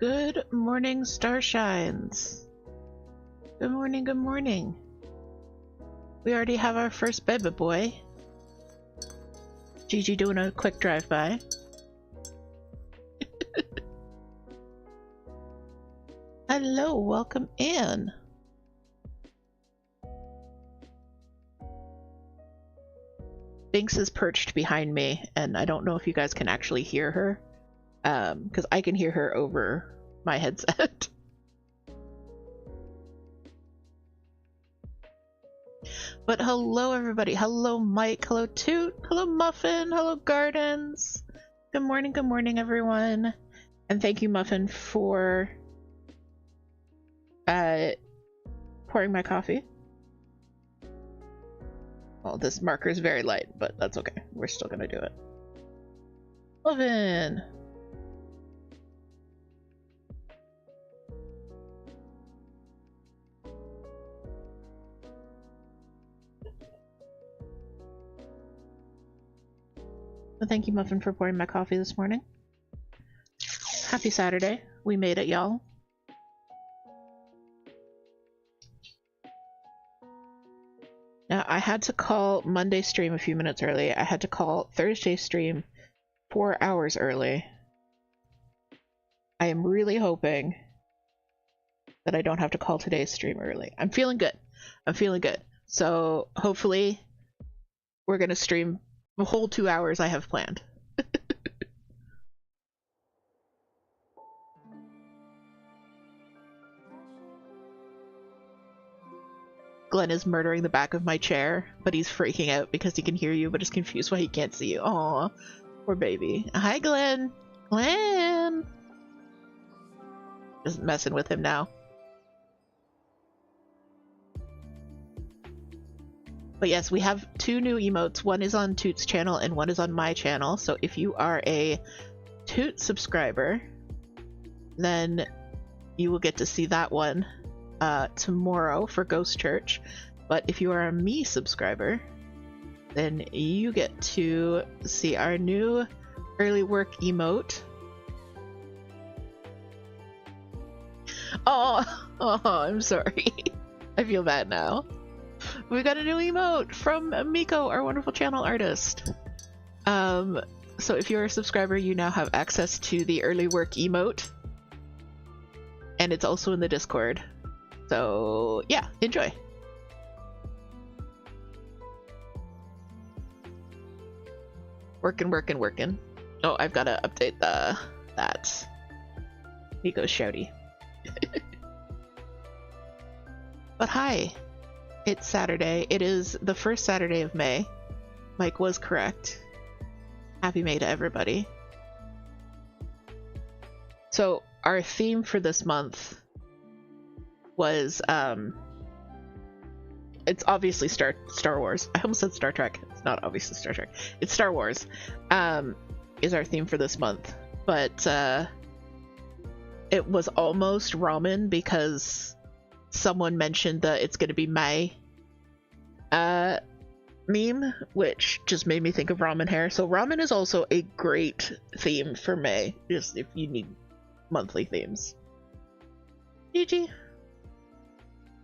Good morning, Starshines. Good morning, good morning. We already have our first baby boy. Gigi doing a quick drive-by. Hello, welcome in. Binks is perched behind me, and I don't know if you guys can actually hear her, because I can hear her over my headset. But hello everybody, hello Mike, hello Toot, hello Muffin, hello Gardens. Good morning everyone. And thank you Muffin for pouring my coffee. Well, this marker is very light, but that's okay. We're still gonna do it. Muffin! Well, thank you, Muffin, for pouring my coffee this morning. Happy Saturday. We made it, y'all. Now, I had to call Monday stream a few minutes early. I had to call Thursday stream 4 hours early. I am really hoping that I don't have to call today's stream early. I'm feeling good. I'm feeling good. So, hopefully, we're gonna stream the whole 2 hours I have planned. Glenn is murdering the back of my chair, but he's freaking out because he can hear you, but is confused why he can't see you. Aw, poor baby. Hi, Glenn. Glenn! Just messing with him now. But yes, we have 2 new emotes. One is on Toot's channel and one is on my channel. So if you are a Toot subscriber, then you will get to see that one tomorrow for Ghost Church. But if you are a me subscriber, then you get to see our new early work emote. Oh, I'm sorry. I feel bad now. We got a new emote from Miko, our wonderful channel artist. So if you're a subscriber, you now have access to the early work emote. And it's also in the Discord. So yeah, enjoy. Working. Oh, I've got to update that. Miko's shouty. But hi, it's Saturday. It is the first Saturday of May. Mike was correct. Happy May to everybody. So our theme for this month was it's obviously Star Wars. I almost said Star Trek. It's not obviously Star Trek. It's Star Wars. Is our theme for this month. But it was almost ramen because someone mentioned that it's gonna be May meme, which just made me think of ramen hair. So ramen is also a great theme for May, just if you need monthly themes. GG.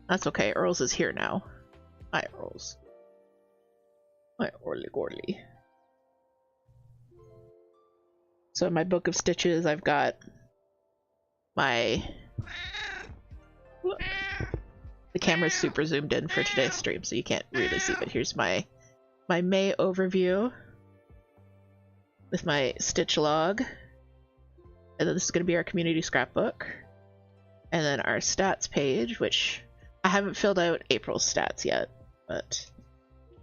That's okay, Earls is here now. Hi, Earls. Hi, Orly Gorly. So in my book of stitches, I've got my... The camera's super zoomed in for today's stream, so you can't really see, but here's my May overview with my stitch log. And then this is going to be our community scrapbook. And then our stats page, which I haven't filled out April's stats yet, but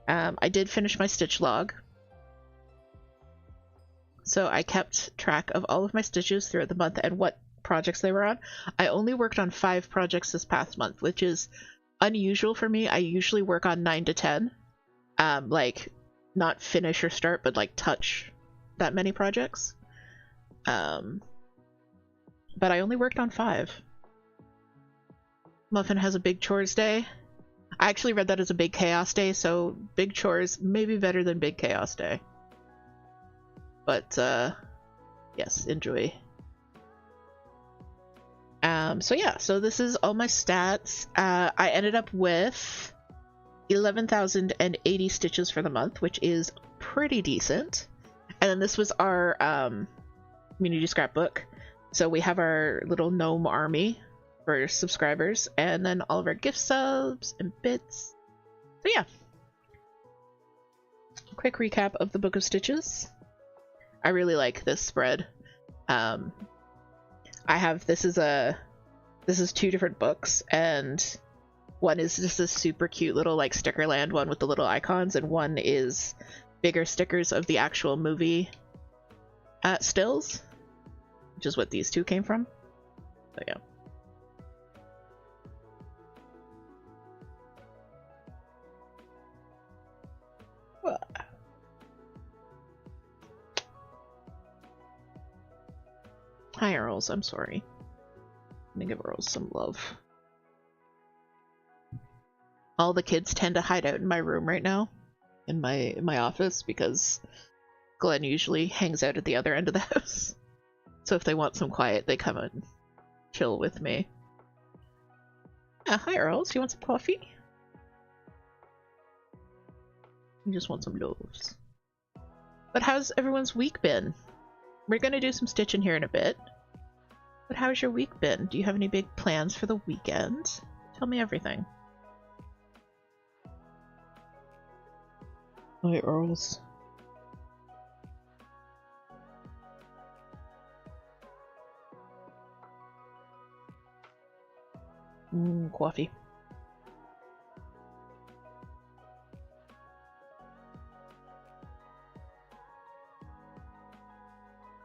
I did finish my stitch log. So I kept track of all of my stitches throughout the month and what projects they were on. I only worked on 5 projects this past month, which is unusual for me. I usually work on 9 to 10. Like, not finish or start, but like touch that many projects. But I only worked on 5. Muffin has a big chores day. I actually read that as a big chaos day, so big chores may be better than big chaos day. But, yes, enjoy. So yeah, so this is all my stats. I ended up with 11,080 stitches for the month, which is pretty decent. And then this was our community scrapbook. So we have our little gnome army for subscribers, and then all of our gift subs and bits. So yeah, quick recap of the Book of Stitches. I really like this spread. I have this is two different books, and one is just a super cute little like Stickerland one with the little icons, and one is bigger stickers of the actual movie stills, which is what these two came from. So yeah. Hi Earls, I'm sorry. I'm gonna give Earls some love. All the kids tend to hide out in my room right now, in my office, because Glenn usually hangs out at the other end of the house. So if they want some quiet, they come and chill with me. Hi Earls, you want some coffee? You just want some loaves. But how's everyone's week been? We're gonna do some stitching here in a bit. But how's your week been? Do you have any big plans for the weekend? Tell me everything. Hi, Earls. Coffee.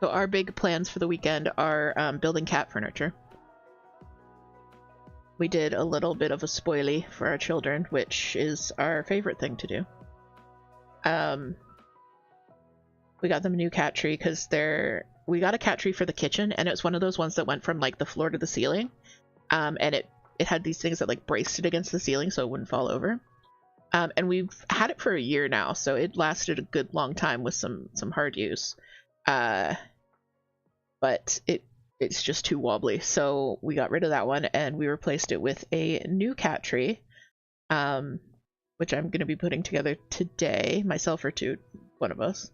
So our big plans for the weekend are building cat furniture. We did a little bit of a spoilie for our children, which is our favorite thing to do. We got them a new cat tree because we got a cat tree for the kitchen, and it was one of those ones that went from like the floor to the ceiling. And it had these things that like braced it against the ceiling so it wouldn't fall over. And we've had it for a year now, so it lasted a good long time with some hard use. But it's just too wobbly, so we got rid of that one and we replaced it with a new cat tree, which I'm going to be putting together today, myself or Toot, one of us.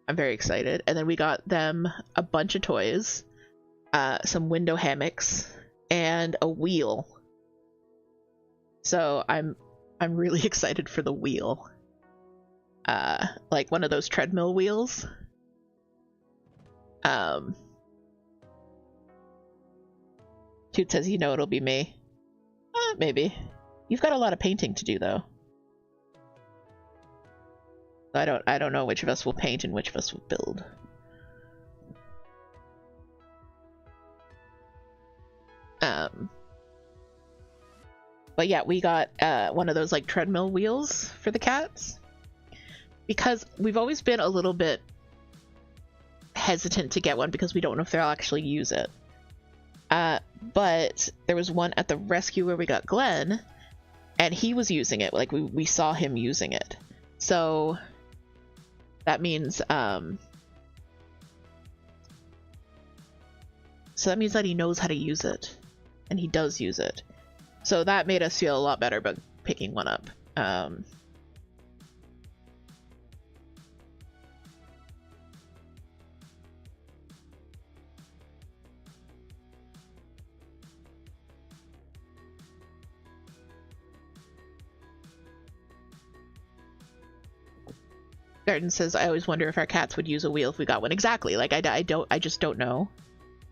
I'm very excited. And then we got them a bunch of toys, some window hammocks, and a wheel. So I'm really excited for the wheel. Like one of those treadmill wheels. Toot says, you know, it'll be me. Maybe. You've got a lot of painting to do, though. I don't know which of us will paint and which of us will build. But yeah, we got one of those like treadmill wheels for the cats, because we've always been a little bit hesitant to get one because we don't know if they'll actually use it. But there was one at the rescue where we got Glenn, and he was using it. Like we saw him using it. So that means that he knows how to use it, and he does use it. So that made us feel a lot better about picking one up. Garden says, I always wonder if our cats would use a wheel if we got one. Exactly. Like, I just don't know.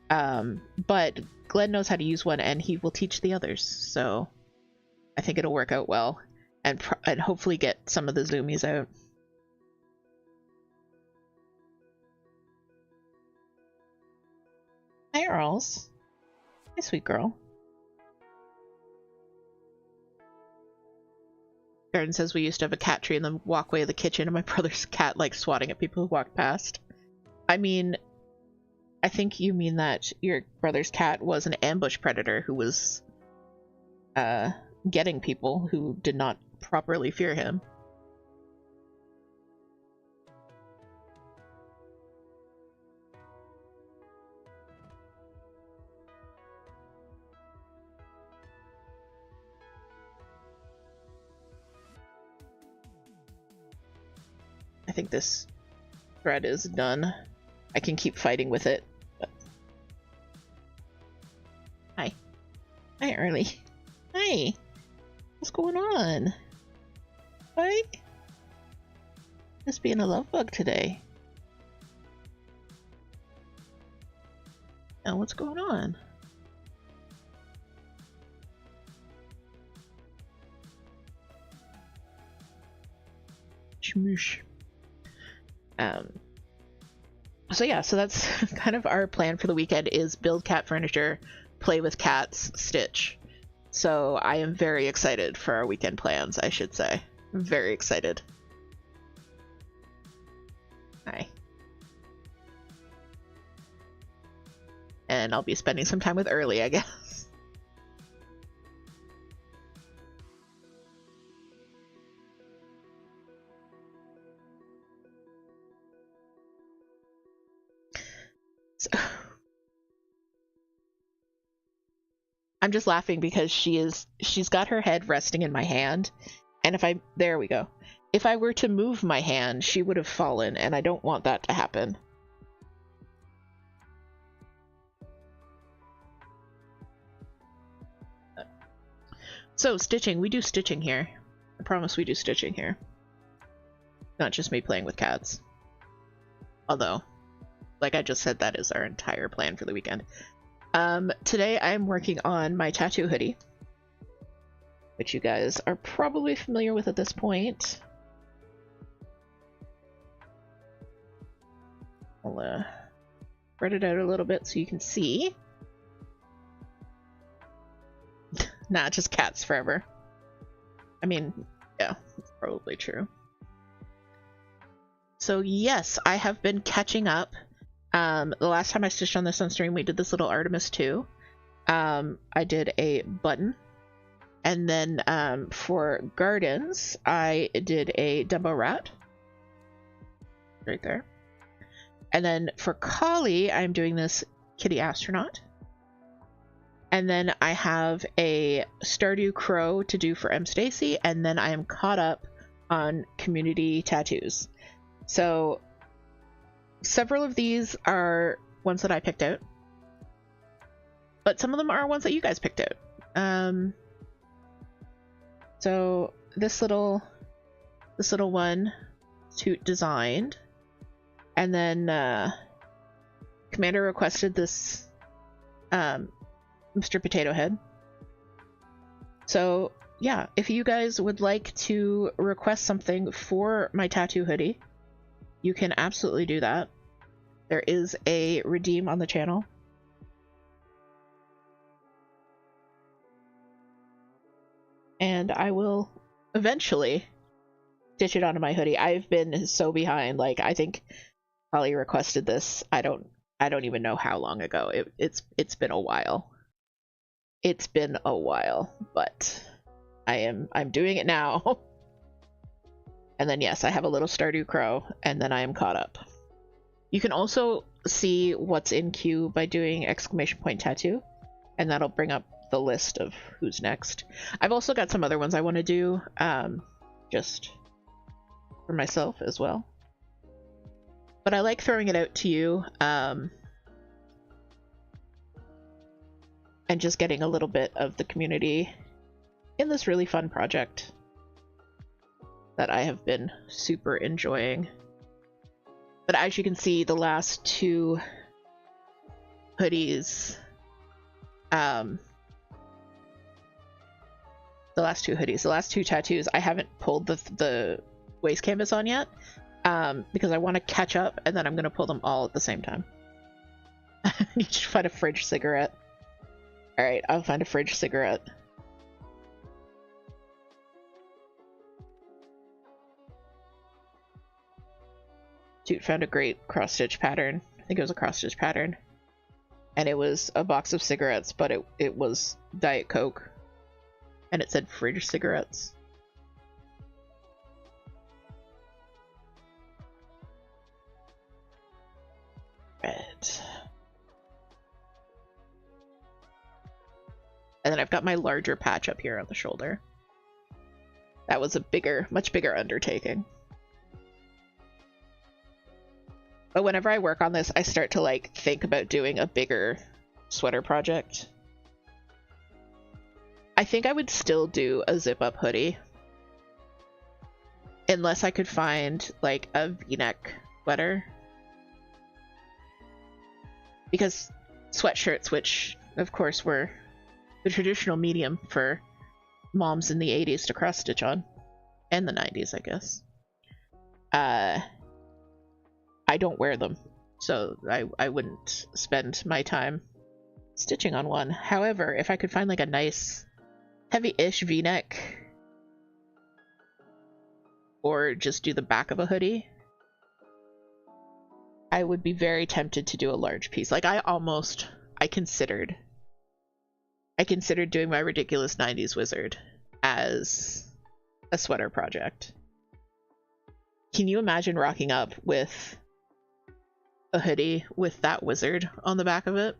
But Glenn knows how to use one, and he will teach the others. So I think it'll work out well, and hopefully get some of the zoomies out. Hi, Earls. Hi, sweet girl. Garden says we used to have a cat tree in the walkway of the kitchen, and my brother's cat liked swatting at people who walked past. I mean, I think you mean that your brother's cat was an ambush predator who was getting people who did not properly fear him. I think this thread is done. I can keep fighting with it. But... Hi. Hi, Early. Hi. What's going on? Hi. Just being a love bug today. Now what's going on? Shmoosh. So yeah, so that's kind of our plan for the weekend, is build cat furniture, play with cats, stitch. So I am very excited for our weekend plans, I should say. I'm very excited. Hi. And I'll be spending some time with Early, I guess. So, I'm just laughing because she's got her head resting in my hand, and there we go. If I were to move my hand, she would have fallen, and I don't want that to happen. So, stitching. We do stitching here. I promise we do stitching here. Not just me playing with cats. Although, like I just said, that is our entire plan for the weekend. Today I'm working on my tattoo hoodie, which you guys are probably familiar with at this point. I'll spread it out a little bit so you can see. Nah, just cats forever. I mean, yeah, that's probably true. So yes, I have been catching up. The last time I stitched on this on stream, we did this little Artemis 2. I did a button. And then for gardens, I did a Dumbo rat. Right there. And then for Collie, I'm doing this kitty astronaut. And then I have a Stardew Crow to do for M. Stacy, and then I am caught up on community tattoos. So several of these are ones that I picked out, but some of them are ones that you guys picked out. So this little one, Toot designed, and then Commander requested this Mr. Potato Head. So yeah, if you guys would like to request something for my tattoo hoodie, you can absolutely do that. There is a redeem on the channel. And I will eventually stitch it onto my hoodie. I've been so behind. Like, I think Holly requested this. I don't even know how long ago. It's been a while. It's been a while, but I'm doing it now. And then yes, I have a little Stardew Crow, and then I am caught up. You can also see what's in queue by doing !tattoo, and that'll bring up the list of who's next. I've also got some other ones I want to do, just for myself as well. But I like throwing it out to you, and just getting a little bit of the community in this really fun project that I have been super enjoying. But as you can see, the last two hoodies, the last two tattoos, I haven't pulled the waist canvas on yet, because I want to catch up, and then I'm going to pull them all at the same time. You should find a fridge cigarette. Alright, I'll find a fridge cigarette. Toot found a great cross-stitch pattern. I think it was a cross-stitch pattern. And it was a box of cigarettes, but it was Diet Coke. And it said fridge cigarettes. Red. And then I've got my larger patch up here on the shoulder. That was a much bigger undertaking. But whenever I work on this, I start to like think about doing a bigger sweater project. I think I would still do a zip-up hoodie. Unless I could find like a v-neck sweater. Because sweatshirts, which of course were the traditional medium for moms in the 80s to cross stitch on, and the 90s, I guess. I don't wear them, so I wouldn't spend my time stitching on one. However, if I could find like a nice heavy-ish v-neck, or just do the back of a hoodie, I would be very tempted to do a large piece. Like I considered doing my ridiculous 90s wizard as a sweater project. Can you imagine rocking up with a hoodie with that wizard on the back of it?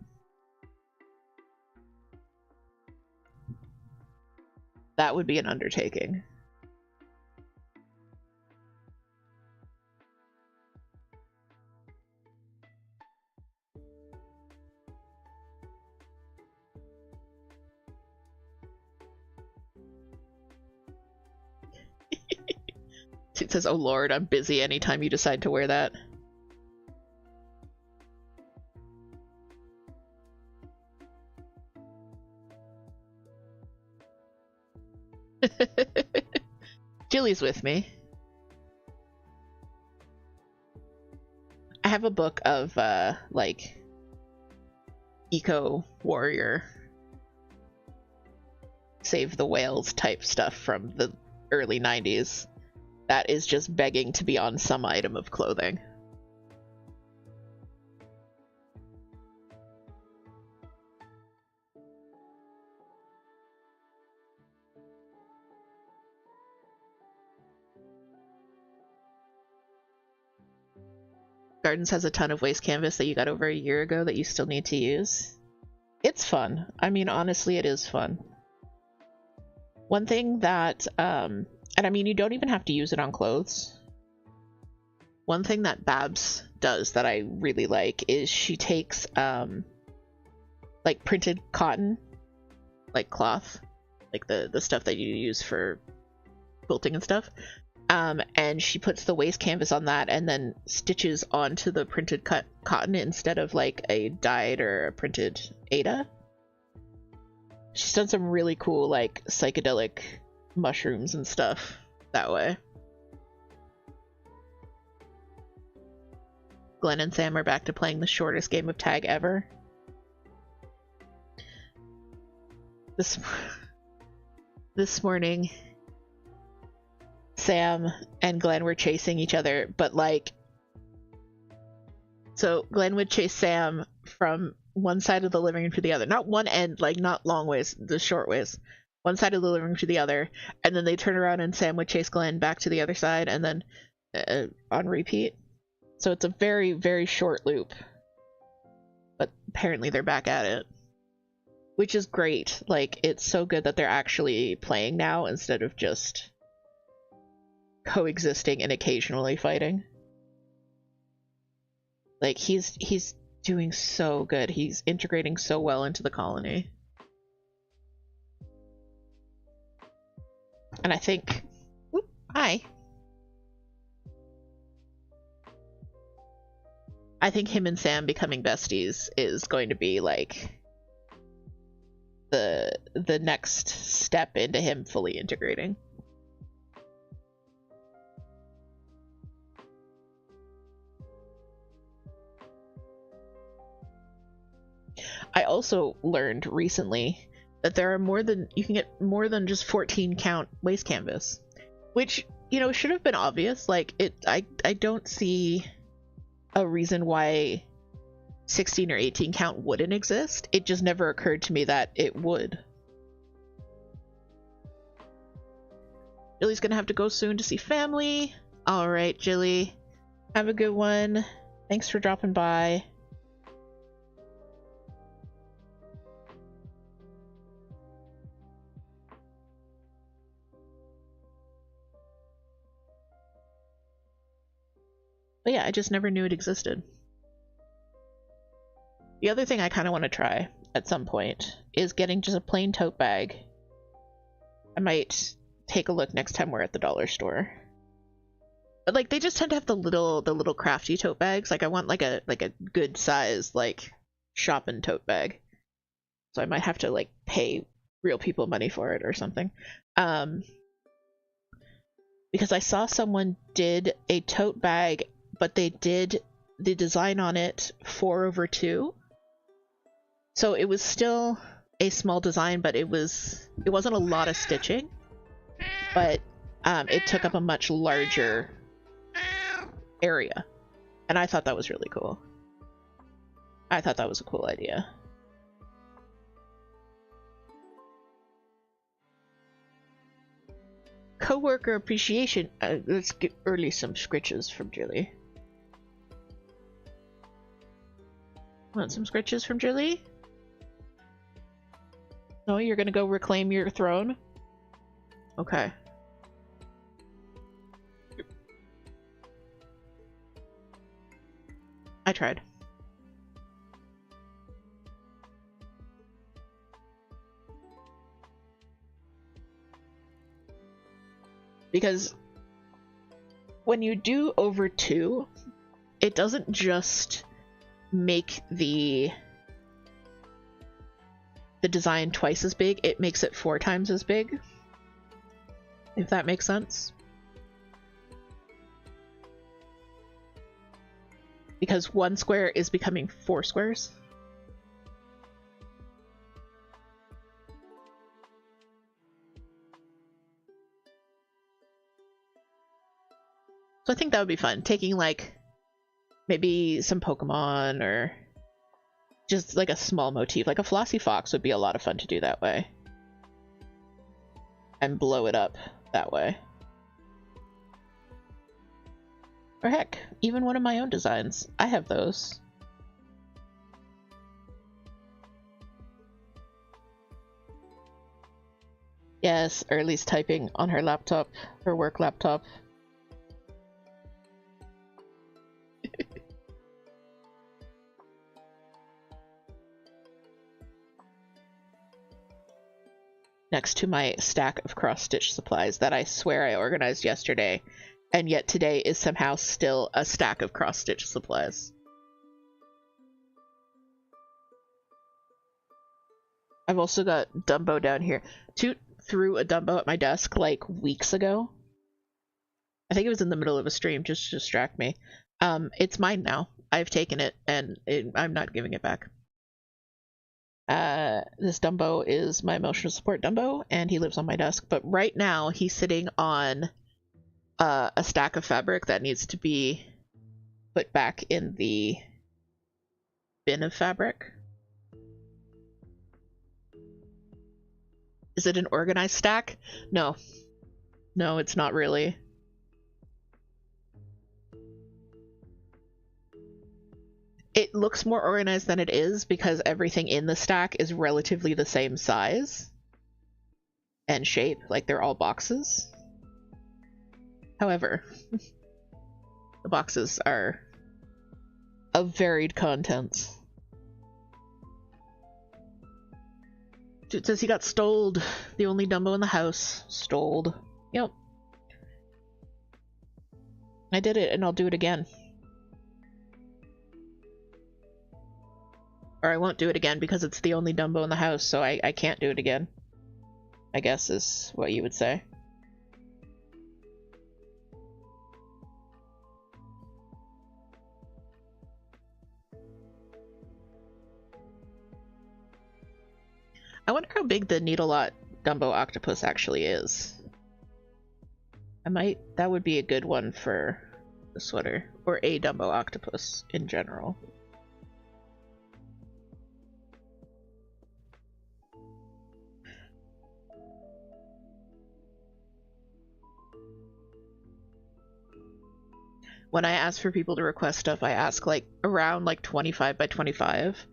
That would be an undertaking. It says, "Oh Lord, I'm busy anytime you decide to wear that." Jilly's with me. I have a book of like eco warrior, save the whales type stuff from the early 90s that is just begging to be on some item of clothing. Gardens has a ton of waste canvas that you got over a year ago that you still need to use. It's fun. I mean, honestly, it is fun. One thing that, and I mean, you don't even have to use it on clothes. One thing that Babs does that I really like is she takes, like printed cotton, like cloth, like the stuff that you use for quilting and stuff, and she puts the waste canvas on that and then stitches onto the printed cotton instead of like a dyed or a printed Ada. She's done some really cool like psychedelic mushrooms and stuff that way. Glenn and Sam are back to playing the shortest game of tag ever. This morning, Sam and Glenn were chasing each other, but like, so Glenn would chase Sam from one side of the living room to the other, not one end, like not long ways, the short ways, one side of the living room to the other, and then they turn around and Sam would chase Glenn back to the other side, and then on repeat. So it's a very, very short loop, but apparently they're back at it, which is great. Like, it's so good that they're actually playing now instead of just coexisting and occasionally fighting. Like, he's doing so good. He's integrating so well into the colony. And I think... Whoop, hi. I think him and Sam becoming besties is going to be, like, the next step into him fully integrating. I also learned recently that there are you can get more than just 14 count waste canvas, which, you know, should have been obvious. Like, I don't see a reason why 16 or 18 count wouldn't exist. It just never occurred to me that it would. Jilly's gonna have to go soon to see family. All right, Jilly, have a good one. Thanks for dropping by. But yeah, I just never knew it existed. The other thing I kind of want to try at some point is getting just a plain tote bag. I might take a look next time we're at the dollar store. But like they just tend to have the little crafty tote bags. Like I want like a good size like shopping tote bag. So I might have to like pay real people money for it or something. Because I saw someone did a tote bag, but they did the design on it 4/2. So it was still a small design, but it wasn't a lot of stitching, but it took up a much larger area, and I thought that was really cool. I thought that was a cool idea. Coworker appreciation. Let's get early some scritches from Jilly. Want some scritches from Jilly? No, you're gonna go reclaim your throne? Okay. I tried. Because when you do over 2, it doesn't just make the design twice as big, it makes it 4 times as big, if that makes sense. Because 1 square is becoming 4 squares. So I think that would be fun, taking like maybe some Pokemon or just like a small motif, like a Flossy Fox would be a lot of fun to do that way. And blow it up that way. Or heck, even one of my own designs. I have those. Yes, Early's typing on her laptop, her work laptop. Next to my stack of cross-stitch supplies that I swear I organized yesterday, and yet today is somehow still a stack of cross-stitch supplies. I've also got Dumbo down here. Toot threw a Dumbo at my desk like weeks ago. I think it was in the middle of a stream just to distract me. It's mine now. I've taken it, and I'm not giving it back. This Dumbo is my emotional support Dumbo, and he lives on my desk. But right now, he's sitting on a stack of fabric that needs to be put back in the bin of fabric. Is it an organized stack? No. No, it's not really. It looks more organized than it is because everything in the stack is relatively the same size and shape, like they're all boxes. However, the boxes are of varied contents. It says he got stoled. The only Dumbo in the house. Stoled. Yep. I did it, and I'll do it again. Or I won't do it again because it's the only Dumbo in the house, so I can't do it again. I guess is what you would say. I wonder how big the Needle-Lot Dumbo octopus actually is. That would be a good one for the sweater. Or a Dumbo octopus in general. When I ask for people to request stuff, I ask like around like 25 by 25.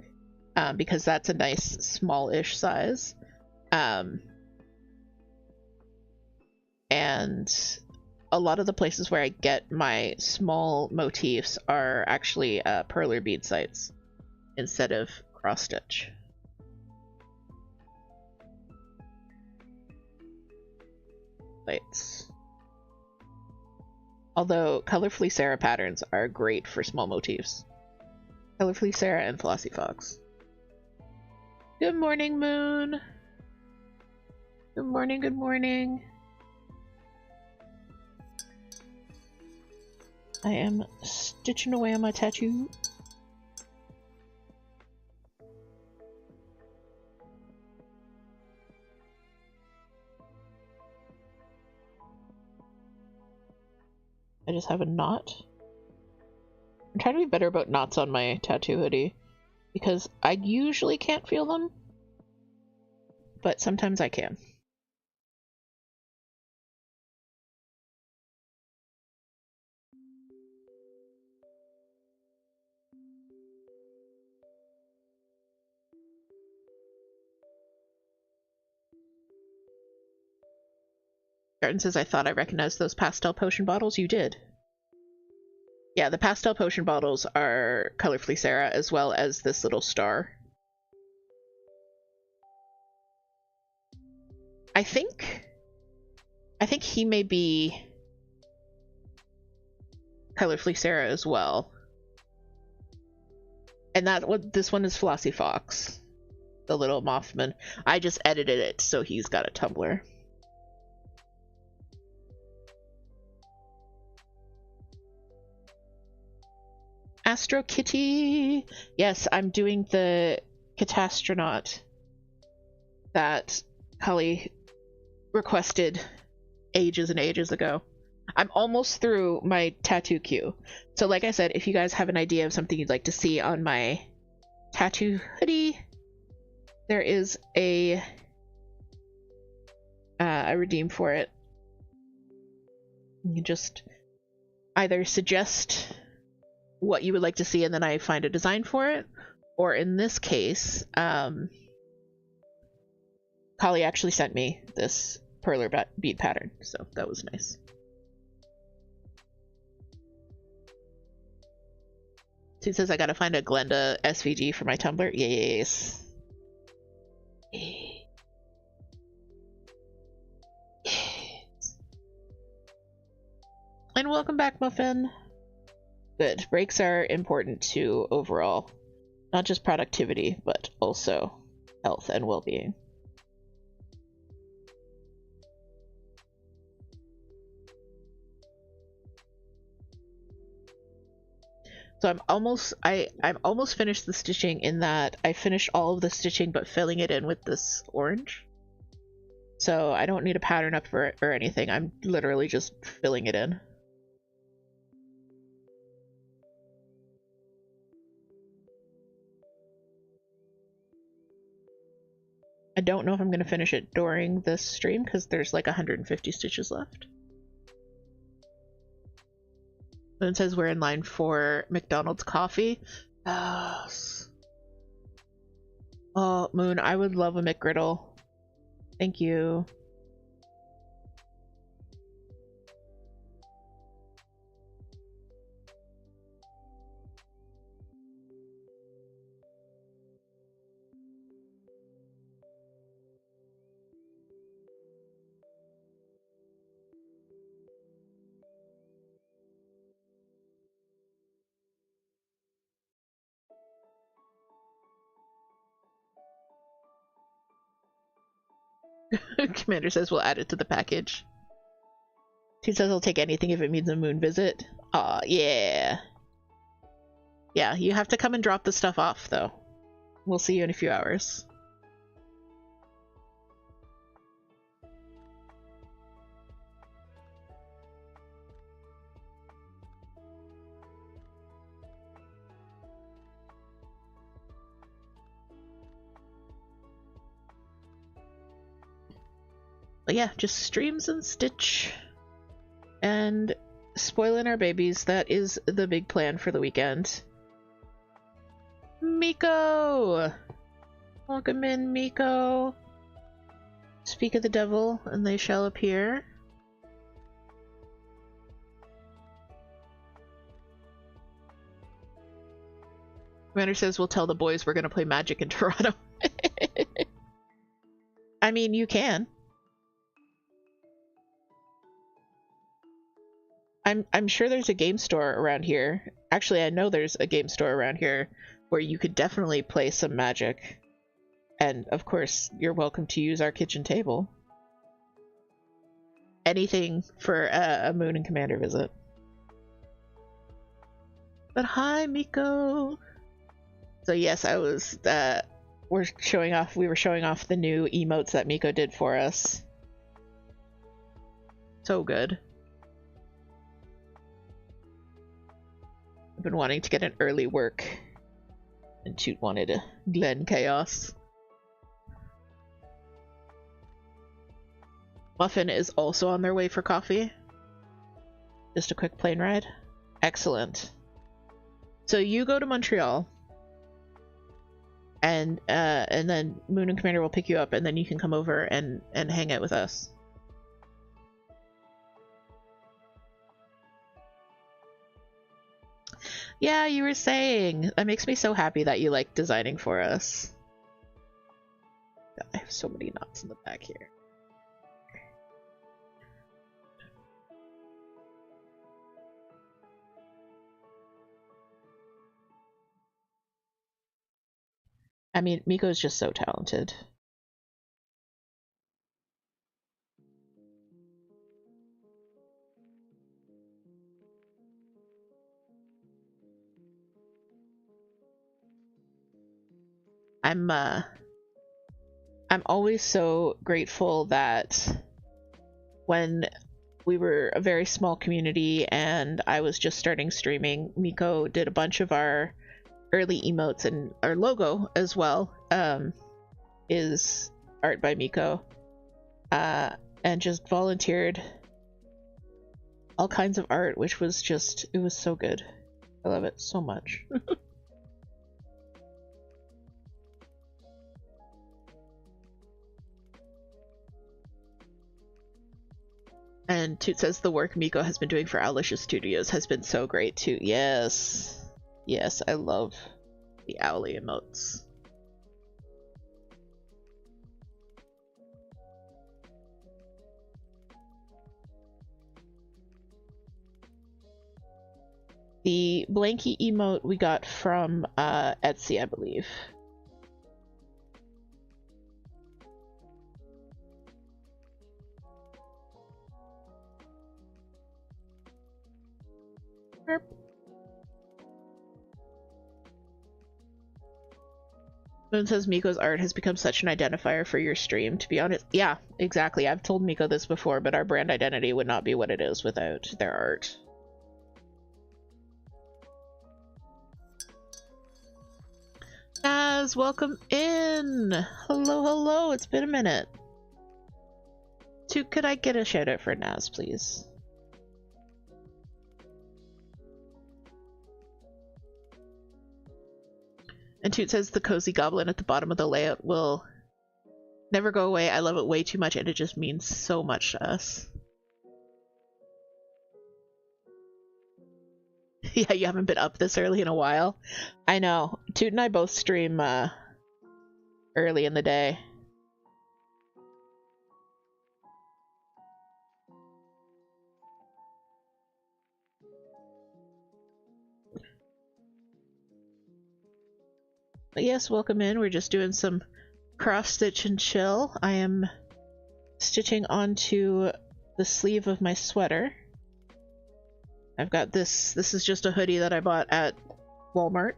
Because that's a nice small-ish size. And a lot of the places where I get my small motifs are actually perler bead sites instead of cross stitch. Sites. Although Colorfully Sarah patterns are great for small motifs. Colorfully Sarah and Flossy Fox. Good morning, Moon. Good morning, good morning. I am stitching away on my tattoo. I just have a knot. I'm trying to be better about knots on my tattoo hoodie because I usually can't feel them, but sometimes I can. Garden says, I thought I recognized those pastel potion bottles. You did. Yeah, the pastel potion bottles are Colorfully Sarah, as well as this little star. I think he may be Colorfully Sarah as well. And this one is Flossy Fox, the little Mothman. I just edited it so he's got a Tumblr. Astro Kitty! Yes, I'm doing the Catastronaut that Holly requested ages and ages ago. I'm almost through my tattoo queue. So like I said, if you guys have an idea of something you'd like to see on my tattoo hoodie, there is a redeem for it. You can just either suggest what you would like to see and then I find a design for it, or in this case, Kali actually sent me this perler bead pattern, so that was nice. Toot says I gotta find a Glenda SVG for my Tumblr. Yes. And welcome back, Muffin. Good. Breaks are important to overall, not just productivity, but also health and well-being. So I'm almost finished the stitching in that I finished all of the stitching but filling it in with this orange. So I don't need a pattern up for it or anything. I'm literally just filling it in. I don't know if I'm going to finish it during this stream because there's like 150 stitches left. And it says we're in line for McDonald's coffee. Yes. Oh, Moon, I would love a McGriddle. Thank you. Commander says we'll add it to the package. He says he'll take anything if it means a moon visit. Aw, yeah. Yeah, you have to come and drop the stuff off, though. We'll see you in a few hours. But yeah, just streams and stitch. And spoiling our babies, that is the big plan for the weekend. Miko! Welcome in, Miko. Speak of the devil, and they shall appear. Commander says we'll tell the boys we're gonna play Magic in Toronto. I mean, you can. I'm sure there's a game store around here. Actually, I know there's a game store around here where you could definitely play some Magic. And of course, you're welcome to use our kitchen table. Anything for a Moon and Commander visit. But hi, Miko. So yes, I was we were showing off the new emotes that Miko did for us. So good. I've been wanting to get an early work, and Toot wanted a Glen Chaos. Muffin is also on their way for coffee. Just a quick plane ride. Excellent. So you go to Montreal, and then Moon and Commander will pick you up, and then you can come over and hang out with us. Yeah, you were saying. That makes me so happy that you like designing for us. God, I have so many knots in the back here. I mean, Miko's just so talented. I'm always so grateful that when we were a very small community and I was just starting streaming, Miko did a bunch of our early emotes, and our logo as well is art by Miko, and just volunteered all kinds of art, which was just, it was so good. I love it so much. And Toot says the work Miko has been doing for Owlicious Studios has been so great too. Yes. Yes, I love the Owly emotes. The Blanky emote we got from Etsy, I believe. Burp. Moon says Miko's art has become such an identifier for your stream. To be honest, yeah, exactly. I've told Miko this before, but our brand identity would not be what it is without their art. Naz, welcome in! Hello, hello, it's been a minute. Toot, could I get a shout out for Naz, please? And Toot says the cozy goblin at the bottom of the layout will never go away. I love it way too much, and it just means so much to us. Yeah, you haven't been up this early in a while. I know. Toot and I both stream early in the day. But yes, welcome in. We're just doing some cross stitch and chill. I am stitching onto the sleeve of my sweater. I've got this. This is just a hoodie that I bought at Walmart.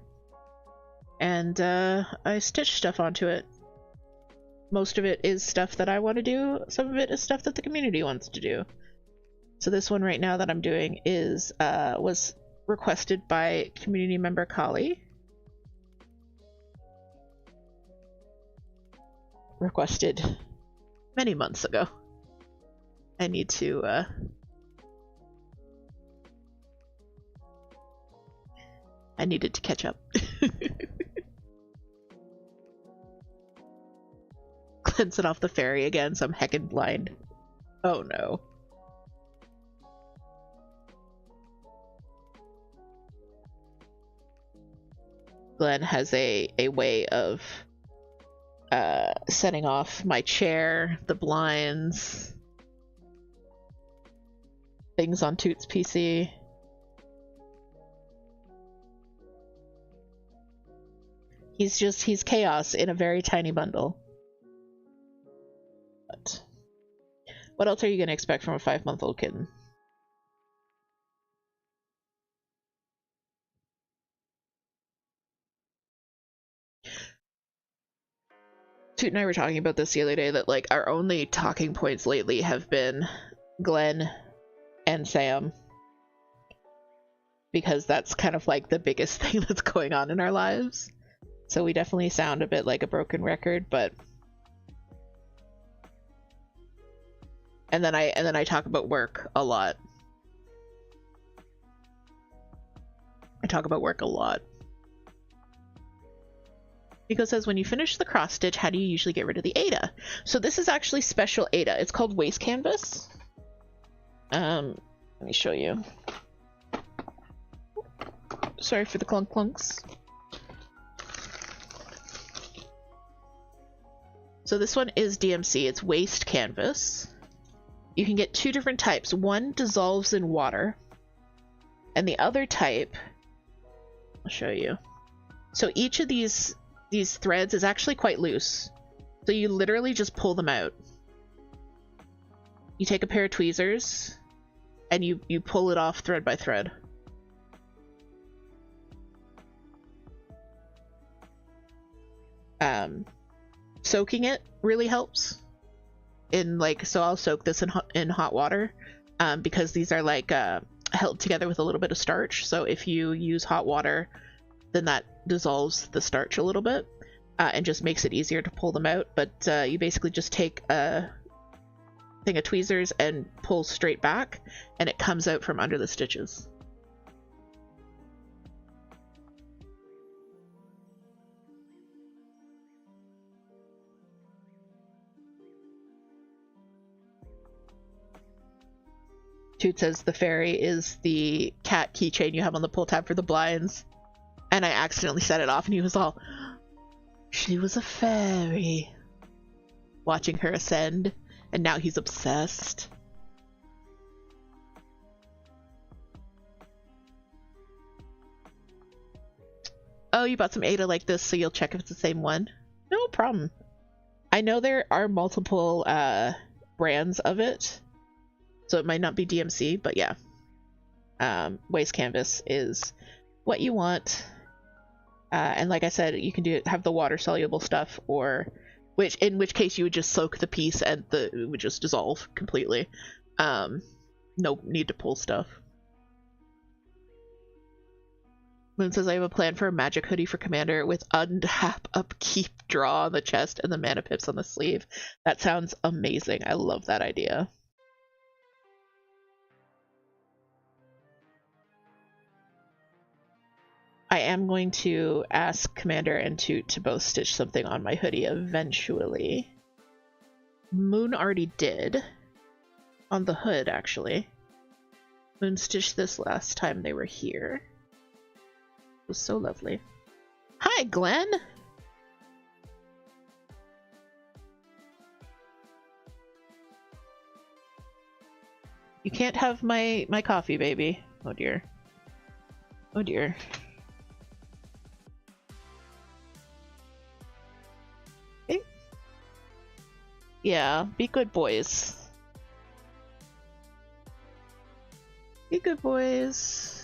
And I stitched stuff onto it. Most of it is stuff that I want to do. Some of it is stuff that the community wants to do. So this one right now that I'm doing is was requested by community member Kali. Requested many months ago. I need to I needed to catch up. Cleanse it off the ferry again, so I'm heckin' blind. Oh no. Glenn has a way of setting off my chair, the blinds, things on Toot's PC. He's chaos in a very tiny bundle. But what else are you gonna expect from a 5-month-old kitten? Toot and I were talking about this the other day, that like our only talking points lately have been Glenn and Sam, because that's kind of like the biggest thing that's going on in our lives. So we definitely sound a bit like a broken record, but and then I talk about work a lot. I talk about work a lot. Nico says, when you finish the cross stitch, how do you usually get rid of the Ada? So this is actually special Ada. It's called waste canvas. Let me show you. Sorry for the clunk clunks. So this one is DMC. It's waste canvas. You can get 2 different types. One dissolves in water, and the other type, I'll show you. So each of these threads is actually quite loose. So you literally just pull them out. You take a pair of tweezers and you pull it off thread by thread. Soaking it really helps. So I'll soak this in hot water, because these are like held together with a little bit of starch. So if you use hot water, then that dissolves the starch a little bit, and just makes it easier to pull them out. But you basically just take a thing of tweezers and pull straight back, and it comes out from under the stitches. Toot says the fairy is the cat keychain you have on the pull tab for the blinds. And I accidentally set it off, and he was all, she was a fairy. Watching her ascend, and now he's obsessed. Oh, you bought some Ada like this, so you'll check if it's the same one? No problem. I know there are multiple brands of it, so it might not be DMC, but yeah. Waste canvas is what you want. And like I said, you can have the water soluble stuff, or in which case you would just soak the piece and it would just dissolve completely. No need to pull stuff. Moon says, I have a plan for a magic hoodie for Commander with untap, upkeep, draw on the chest, and the mana pips on the sleeve. That sounds amazing. I love that idea. I am going to ask Commander and Toot to both stitch something on my hoodie eventually. Moon already did. On the hood, actually. Moon stitched this last time they were here. It was so lovely. Hi, Glenn! You can't have my coffee, baby. Oh dear. Oh dear. Okay. Yeah, be good boys. Be good boys.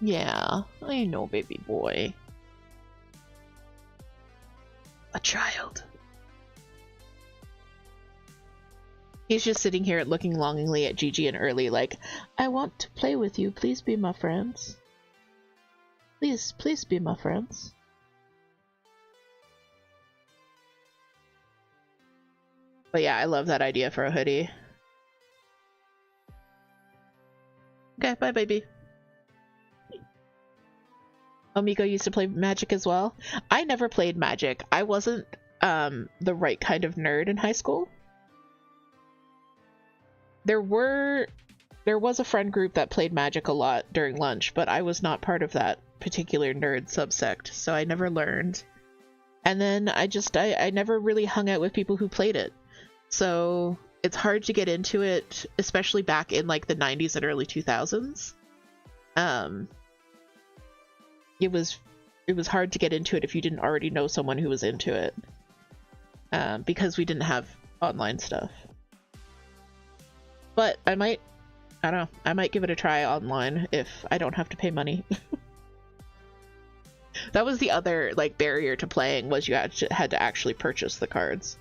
Yeah, I know, baby boy. A child. He's just sitting here looking longingly at Gigi and Early like, I want to play with you. Please be my friends. Please, please be my friends. But yeah, I love that idea for a hoodie. Okay, bye, baby. Omiko used to play Magic as well. I never played Magic. I wasn't the right kind of nerd in high school. There were there was a friend group that played Magic a lot during lunch, but I was not part of that particular nerd subsect, so I never learned. And then I never really hung out with people who played it. So it's hard to get into it, especially back in like the 90s and early 2000s. It was hard to get into it if you didn't already know someone who was into it. Because we didn't have online stuff. But I don't know, I might give it a try online if I don't have to pay money. That was the other like barrier to playing, was you had to actually purchase the cards.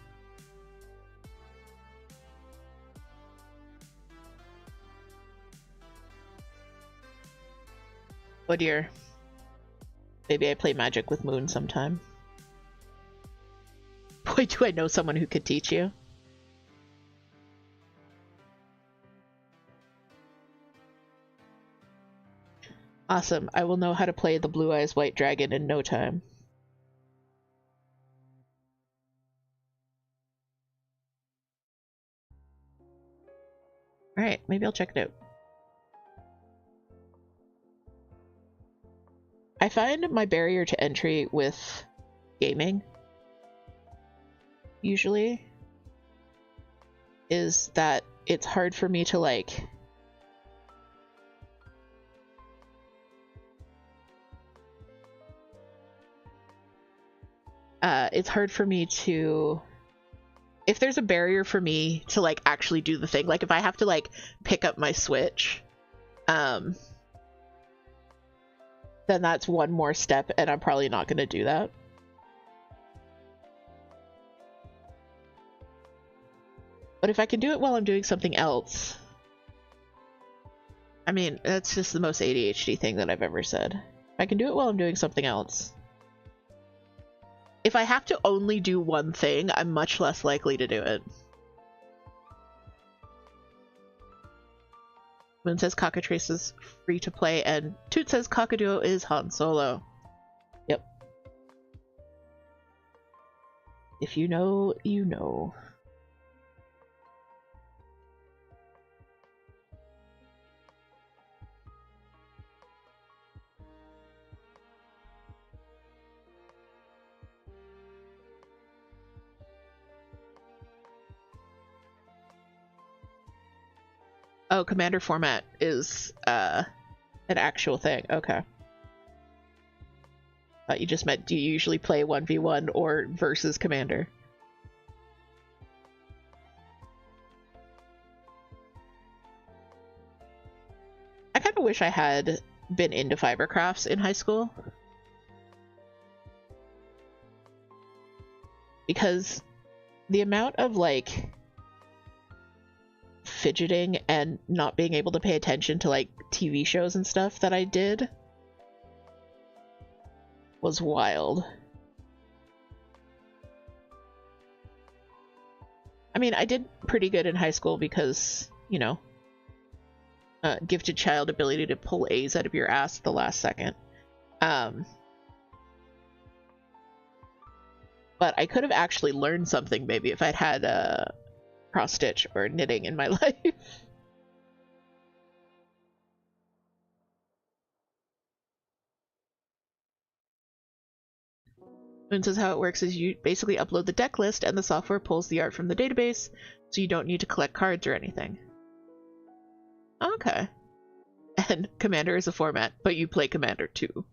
Oh dear. Maybe I play Magic with Moon sometime. Boy, do I know someone who could teach you. Awesome. I will know how to play the Blue Eyes White Dragon in no time. Alright, maybe I'll check it out. I find my barrier to entry with gaming, usually, is that it's hard for me to like... it's hard for me to... If there's a barrier for me to like actually do the thing, like if I have to like pick up my Switch, then that's one more step and I'm probably not going to do that. But if I can do it while I'm doing something else, I mean, that's just the most ADHD thing that I've ever said. If I can do it while I'm doing something else. If I have to only do one thing, I'm much less likely to do it. Moon says Cockatrice is free to play, and Toot says Cockaduo is Han Solo. Yep. If you know, you know. Oh, Commander format is an actual thing. Okay. Thought you just meant, do you usually play 1v1 or versus Commander? I kind of wish I had been into fibercrafts in high school. Because the amount of like fidgeting and not being able to pay attention to like TV shows and stuff that I did was wild. I mean, I did pretty good in high school because, you know, gifted child ability to pull A's out of your ass at the last second. But I could have actually learned something maybe if I'd had cross stitch or knitting in my life. Moon says how it works is you basically upload the deck list and the software pulls the art from the database, so you don't need to collect cards or anything. Okay. And Commander is a format, but you play Commander too.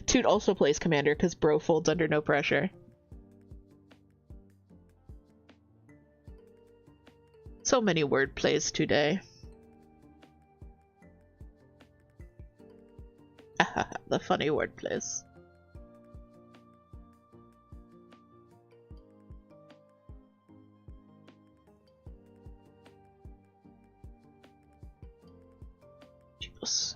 Toot also plays Commander because bro folds under no pressure. So many word plays today. The funny word plays. Jesus.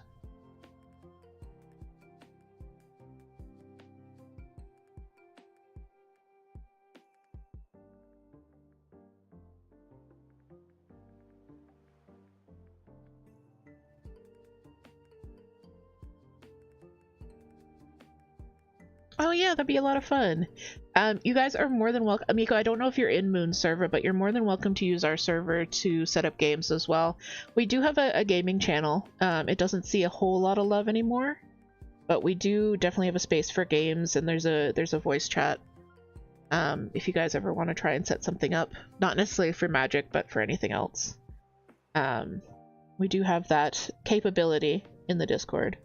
Oh yeah, that'd be a lot of fun. You guys are more than welcome. Miko, I don't know if you're in Moon's server, but you're more than welcome to use our server to set up games as well. We do have a gaming channel. It doesn't see a whole lot of love anymore, but we do definitely have a space for games, and there's a voice chat. If you guys ever want to try and set something up, not necessarily for Magic, but for anything else. We do have that capability in the Discord.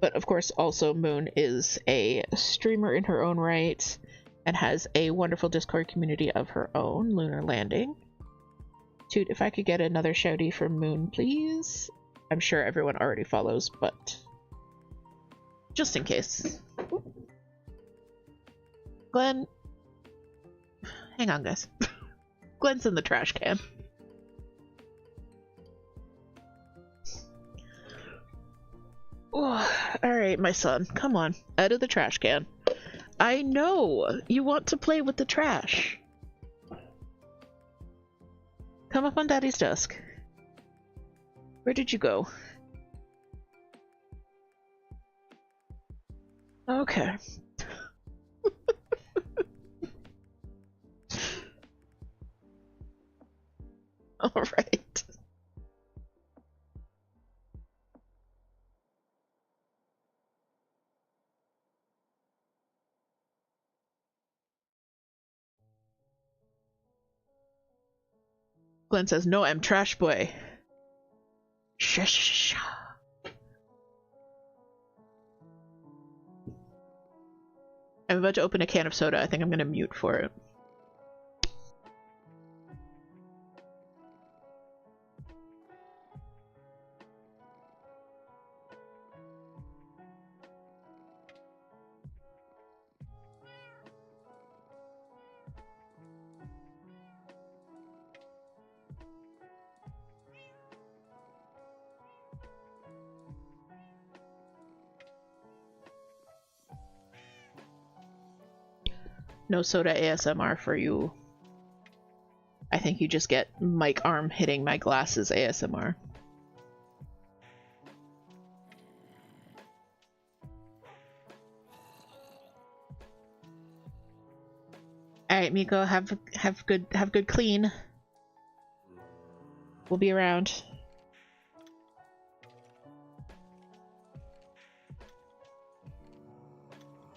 But of course, also Moon is a streamer in her own right and has a wonderful Discord community of her own, Lunar Landing. Toot, if I could get another shouty from Moon, please. I'm sure everyone already follows, but just in case. Glenn, hang on, guys. Glenn's in the trash can. Oh, alright, my son. Come on. Out of the trash can. I know! You want to play with the trash. Come up on Daddy's desk. Where did you go? Okay. Alright. Glenn says, no, I'm trash boy. Shush. I'm about to open a can of soda. I think I'm gonna mute for it. No soda ASMR for you. I think you just get mic arm hitting my glasses ASMR. Alright, Miko, have good clean. We'll be around.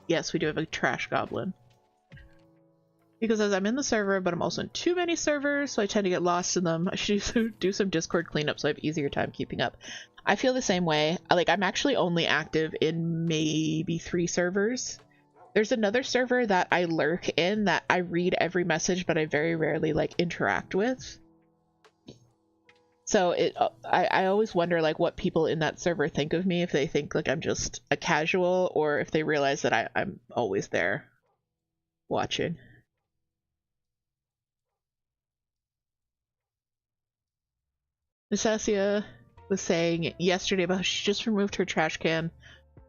Yes, we do have a trash goblin. Because as I'm in the server, but I'm also in too many servers, so I tend to get lost in them. I should do some Discord cleanup so I have easier time keeping up. I feel the same way. Like, I'm actually only active in maybe 3 servers. There's another server that I lurk in that I read every message, but I very rarely, like, interact with. So I always wonder, like, what people in that server think of me, if they think, like, I'm just a casual, or if they realize that I'm always there watching. Nasasia was saying yesterday about how she just removed her trash can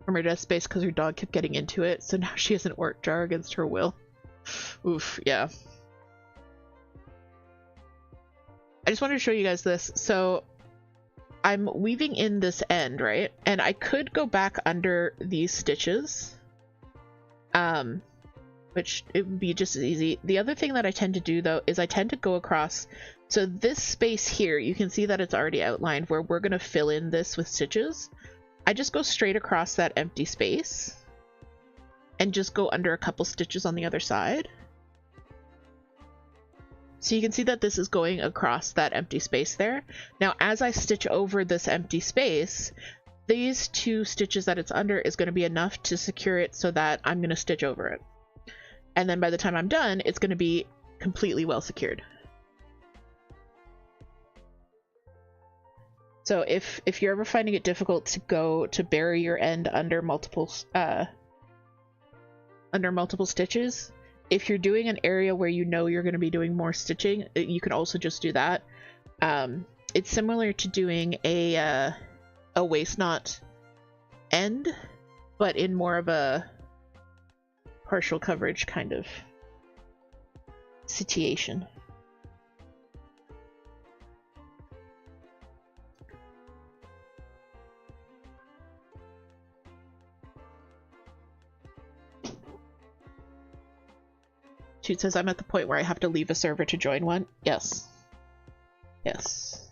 from her desk space because her dog kept getting into it, so now she has an orc jar against her will. Oof, yeah. I just wanted to show you guys this. So I'm weaving in this end, right? And I could go back under these stitches, which it would be just as easy. The other thing that I tend to do, though, is I tend to go across. So this space here, you can see that it's already outlined where we're going to fill in this with stitches. I just go straight across that empty space and just go under a couple stitches on the other side. So you can see that this is going across that empty space there. Now, as I stitch over this empty space, these 2 stitches that it's under is going to be enough to secure it so that I'm going to stitch over it. And then by the time I'm done, it's going to be completely well secured. So if you're ever finding it difficult to bury your end under multiple stitches, if you're doing an area where you know you're going to be doing more stitching, you can also just do that. It's similar to doing a waist knot end, but in more of a partial coverage kind of situation. Toot says, I'm at the point where I have to leave a server to join one. Yes. Yes.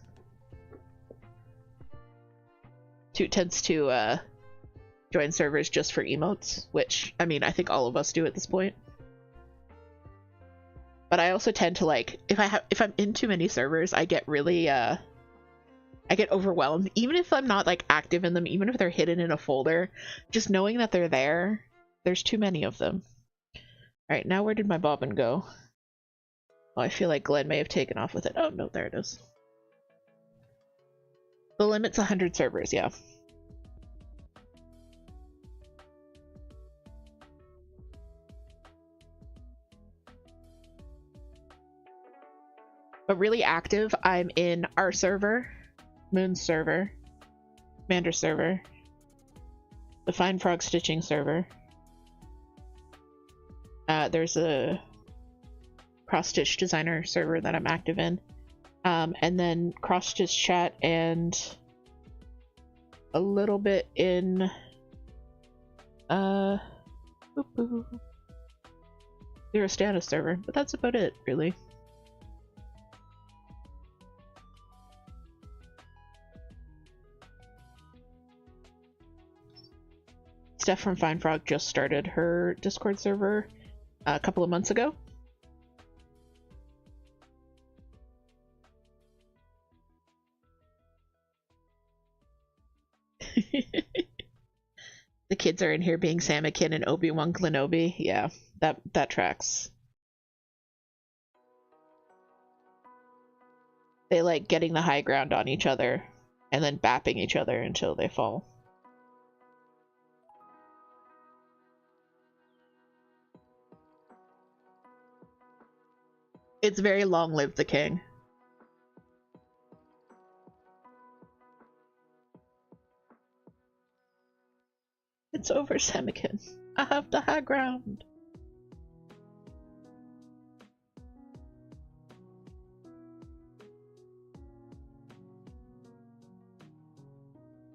Toot tends to join servers just for emotes, which, I mean, I think all of us do at this point. But I also tend to, like, if I'm in too many servers, I get really, I get overwhelmed. Even if I'm not, like, active in them, even if they're hidden in a folder, just knowing that they're there, there's too many of them. Alright, now where did my bobbin go? Oh, I feel like Glenn may have taken off with it. Oh, no, there it is. The limit's 100 servers, yeah. But really active, I'm in our server, Moon's server, Commander's server, the Fine Frog Stitching server. There's a cross-stitch designer server that I'm active in, and then cross-stitch chat and a little bit in Zero Status server, but that's about it, really. Steph from Fine Frog just started her Discord server a couple of months ago. The kids are in here being Samakin and Obi-Wan Kenobi. Yeah, that tracks. They like getting the high ground on each other and then bapping each other until they fall. It's very long live the king. It's over, Samakin. I have the high ground.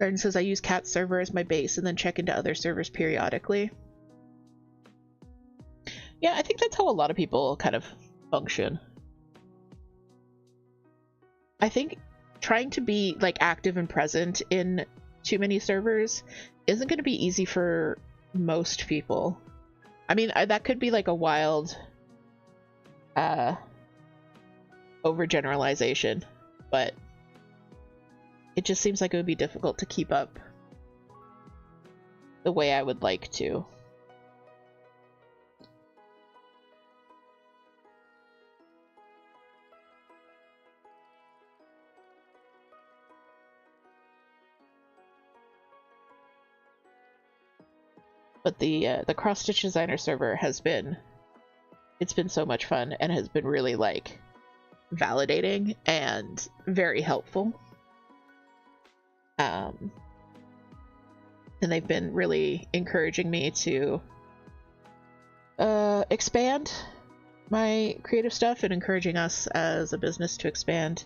Garden says I use Cat server as my base and then check into other servers periodically. Yeah, I think that's how a lot of people kind of function. I think trying to be like active and present in too many servers isn't going to be easy for most people. I mean, that could be like a wild overgeneralization, but it just seems like it would be difficult to keep up the way I would like to. But the cross-stitch designer server has been, it's been so much fun and has been really like validating and very helpful. And they've been really encouraging me to expand my creative stuff and encouraging us as a business to expand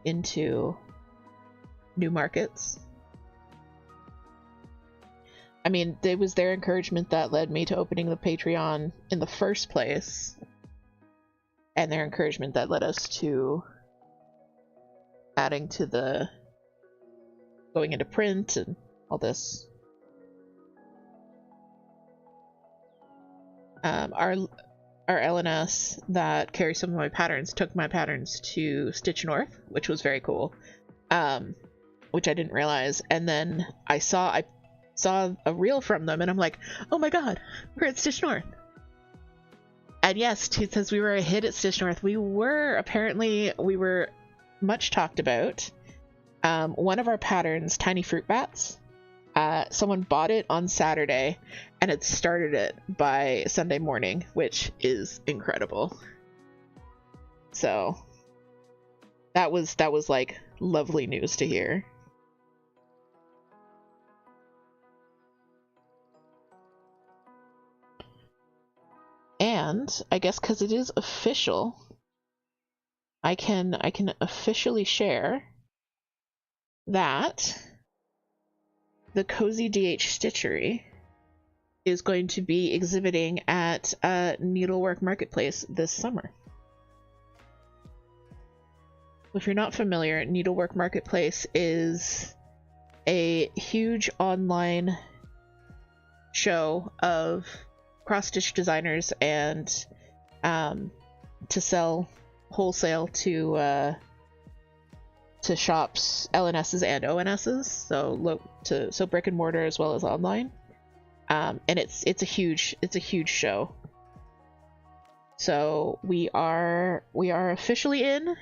into new markets. I mean, it was their encouragement that led me to opening the Patreon in the first place, and their encouragement that led us to adding to the going into print and all this. Our LNS that carries some of my patterns took my patterns to Stitch North, which was very cool, which I didn't realize. And then I saw a reel from them, and I'm like, oh my god, we're at Stitch North. And yes, Toot says we were a hit at Stitch North. We were, apparently, we were much talked about. One of our patterns, Tiny Fruit Bats, someone bought it on Saturday and had started it by Sunday morning, which is incredible. So that was like lovely news to hear. And I guess because it is official, I can officially share that the Cozy DH Stitchery is going to be exhibiting at Needlework Marketplace this summer. If you're not familiar, Needlework Marketplace is a huge online show of cross-stitch designers and to sell wholesale to shops, LNSs and ONSs, so brick and mortar as well as online. And it's a huge show. So we are officially in.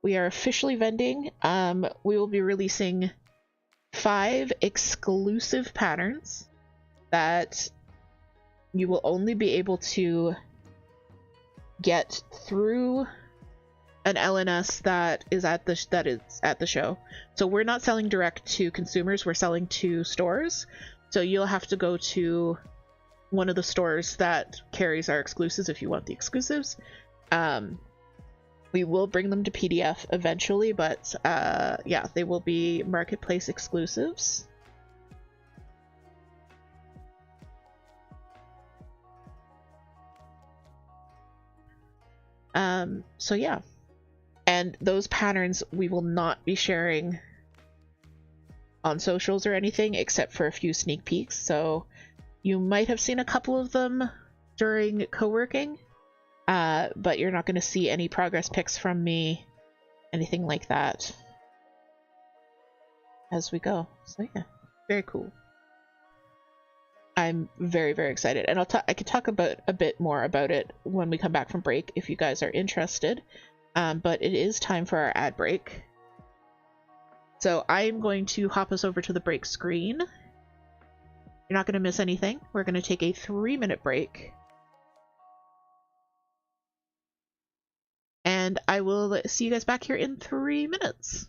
We are officially vending. We will be releasing 5 exclusive patterns that you will only be able to get through an LNS that is at the show. So we're not selling direct to consumers, we're selling to stores. So you'll have to go to one of the stores that carries our exclusives if you want the exclusives. We will bring them to PDF eventually, but yeah, they will be marketplace exclusives. So yeah, and those patterns we will not be sharing on socials or anything except for a few sneak peeks. So you might have seen a couple of them during co-working, but you're not going to see any progress pics from me, anything like that, as we go. So yeah, very cool. I'm very, very excited, and I can talk about a bit more about it when we come back from break if you guys are interested. But it is time for our ad break. So I'm going to hop us over to the break screen. You're not going to miss anything. We're going to take a 3-minute break. And I will see you guys back here in 3 minutes.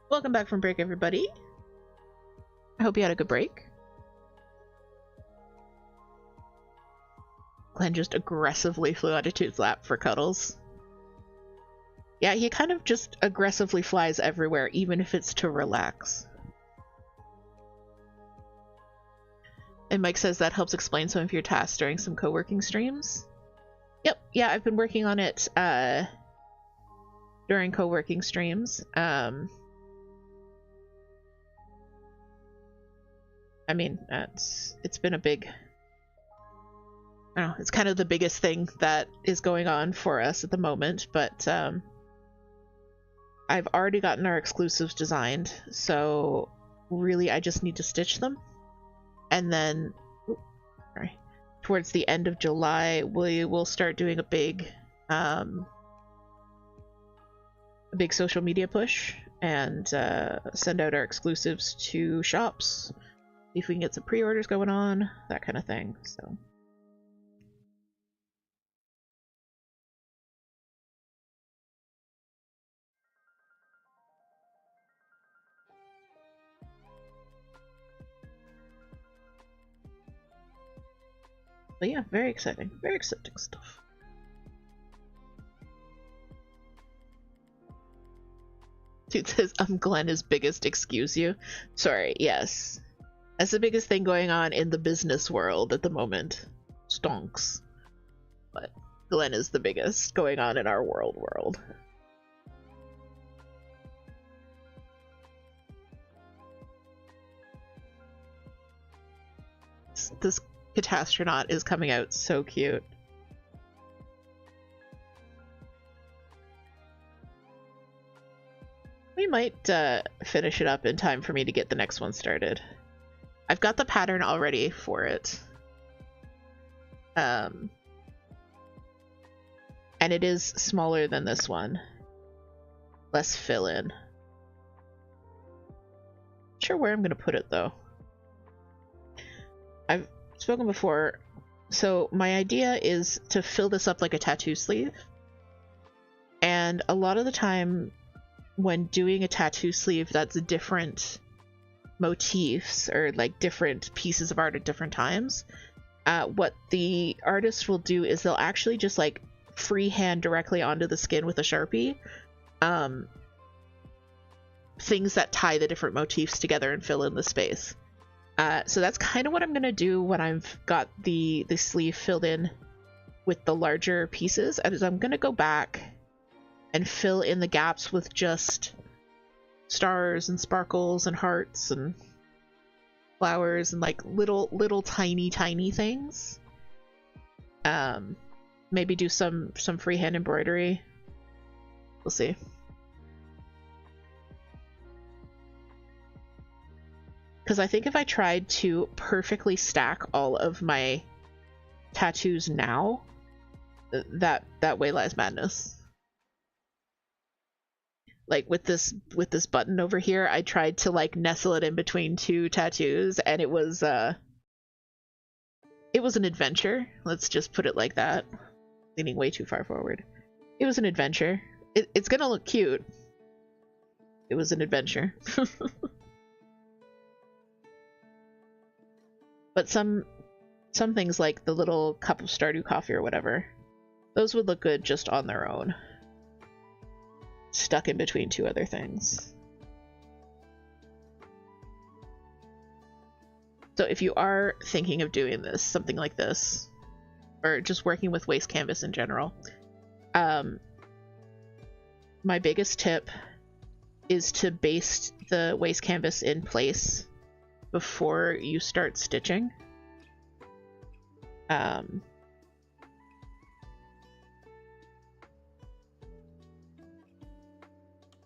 Welcome back from break, everybody. I hope you had a good break. Glenn just aggressively flew onto Toot's lap for cuddles. Yeah, he kind of just aggressively flies everywhere, even if it's to relax. And Mike says that helps explain some of your tasks during some co-working streams. Yep, yeah, I've been working on it during co-working streams. I mean, it's been a big... I don't know, it's kind of the biggest thing that is going on for us at the moment, but I've already gotten our exclusives designed, so really I just need to stitch them. And then, towards the end of July, we will start doing a big social media push and send out our exclusives to shops. See if we can get some pre-orders going on, that kind of thing. So. But yeah, very exciting stuff. Dude says, I'm Glenna's biggest excuse you. Sorry, yes. That's the biggest thing going on in the business world at the moment. Stonks. But Glenn is the biggest going on in our world. This Catastronaut is coming out so cute. We might finish it up in time for me to get the next one started. I've got the pattern already for it. And it is smaller than this one. Less fill-in. Not sure where I'm gonna put it though. I've spoken before, so my idea is to fill this up like a tattoo sleeve. And a lot of the time when doing a tattoo sleeve that's different motifs or like different pieces of art at different times, what the artist will do is they'll actually just like freehand directly onto the skin with a Sharpie things that tie the different motifs together and fill in the space. So that's kind of what I'm gonna do when I've got the sleeve filled in with the larger pieces, and I'm gonna go back and fill in the gaps with just stars and sparkles and hearts and flowers and like little tiny things. Maybe do some freehand embroidery. We'll see. Because I think if I tried to perfectly stack all of my tattoos now, that way lies madness. Like with this button over here, I tried to like nestle it in between two tattoos, and it was an adventure. Let's just put it like that. Leaning way too far forward. It was an adventure. It's gonna look cute. It was an adventure. But some things like the little cup of Stardew coffee or whatever, those would look good just on their own. Stuck in between two other things. So if you are thinking of doing this, something like this, or just working with waste canvas in general, my biggest tip is to baste the waste canvas in place before you start stitching.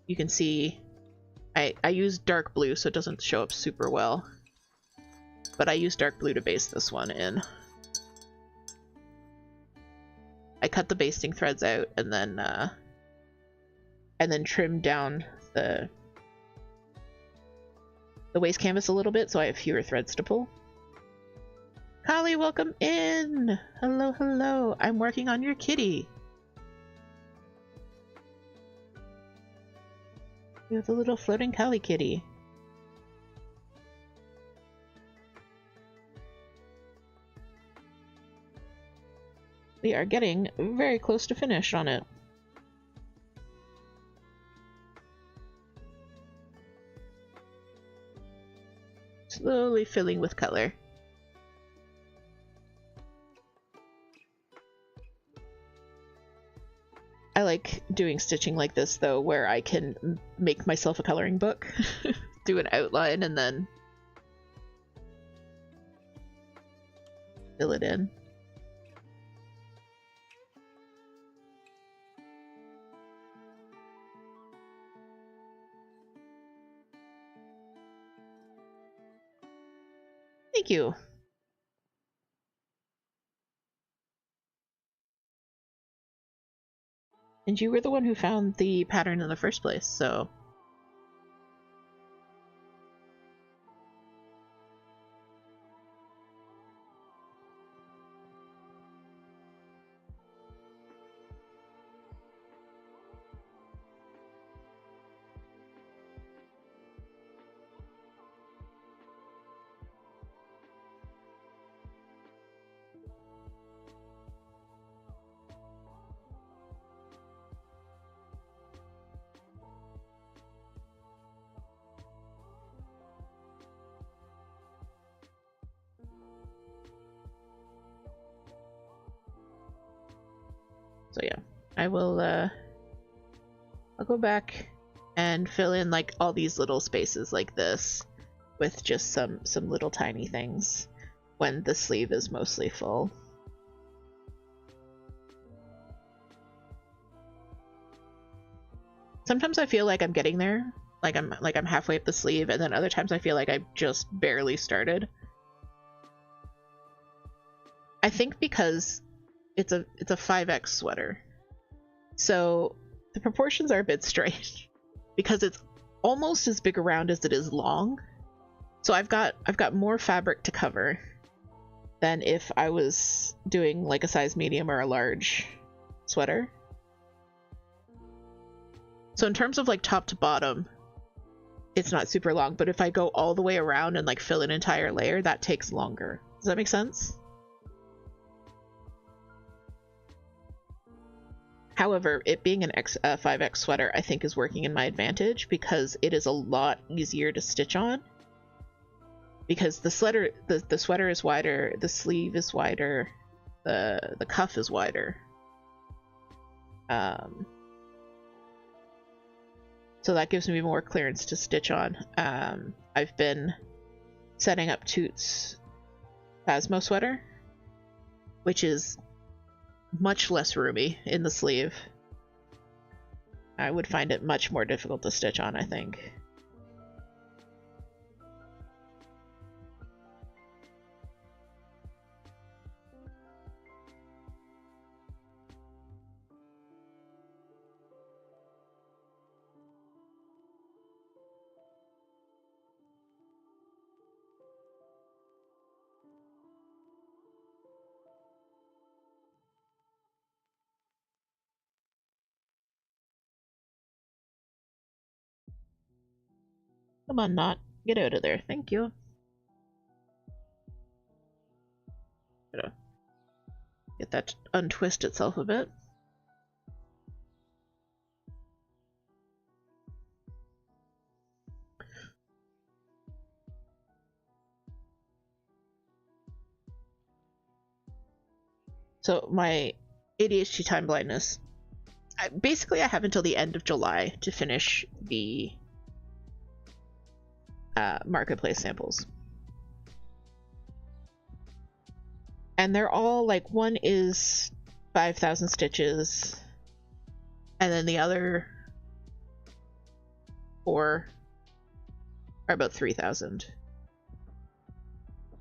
You can see I use dark blue so it doesn't show up super well, but I use dark blue to baste this one in. I cut the basting threads out and then trim down the waste canvas a little bit so I have fewer threads to pull. Kali, welcome in! Hello, hello. I'm working on your kitty. We have a little floating Cali kitty. We are getting very close to finish on it. Slowly filling with color. I like doing stitching like this though, where I can make myself a coloring book, do an outline, and then fill it in. Thank you. And you were the one who found the pattern in the first place, so... So yeah, I will, I'll go back and fill in like all these little spaces like this with just some little tiny things when the sleeve is mostly full. Sometimes I feel like I'm getting there, like I'm halfway up the sleeve, and then other times I feel like I've just barely started. I think because it's a 5X sweater, so the proportions are a bit strange because it's almost as big around as it is long. So I've got more fabric to cover than if I was doing like a size medium or a large sweater. So in terms of like top to bottom, it's not super long, but if I go all the way around and like fill an entire layer, that takes longer. Does that make sense? However, it being an 5X sweater, I think is working in my advantage because it is a lot easier to stitch on. Because the sweater is wider, the sleeve is wider, the cuff is wider. So that gives me more clearance to stitch on. I've been setting up Toot's Phasmo sweater, which is much less roomy in the sleeve. I would find it much more difficult to stitch on, I think. Come on, Knot. Get out of there. Thank you. Gotta get that to untwist itself a bit. So my ADHD time blindness. Basically, I have until the end of July to finish the marketplace samples. And they're all like, one is 5,000 stitches, and then the other 4 are about 3,000.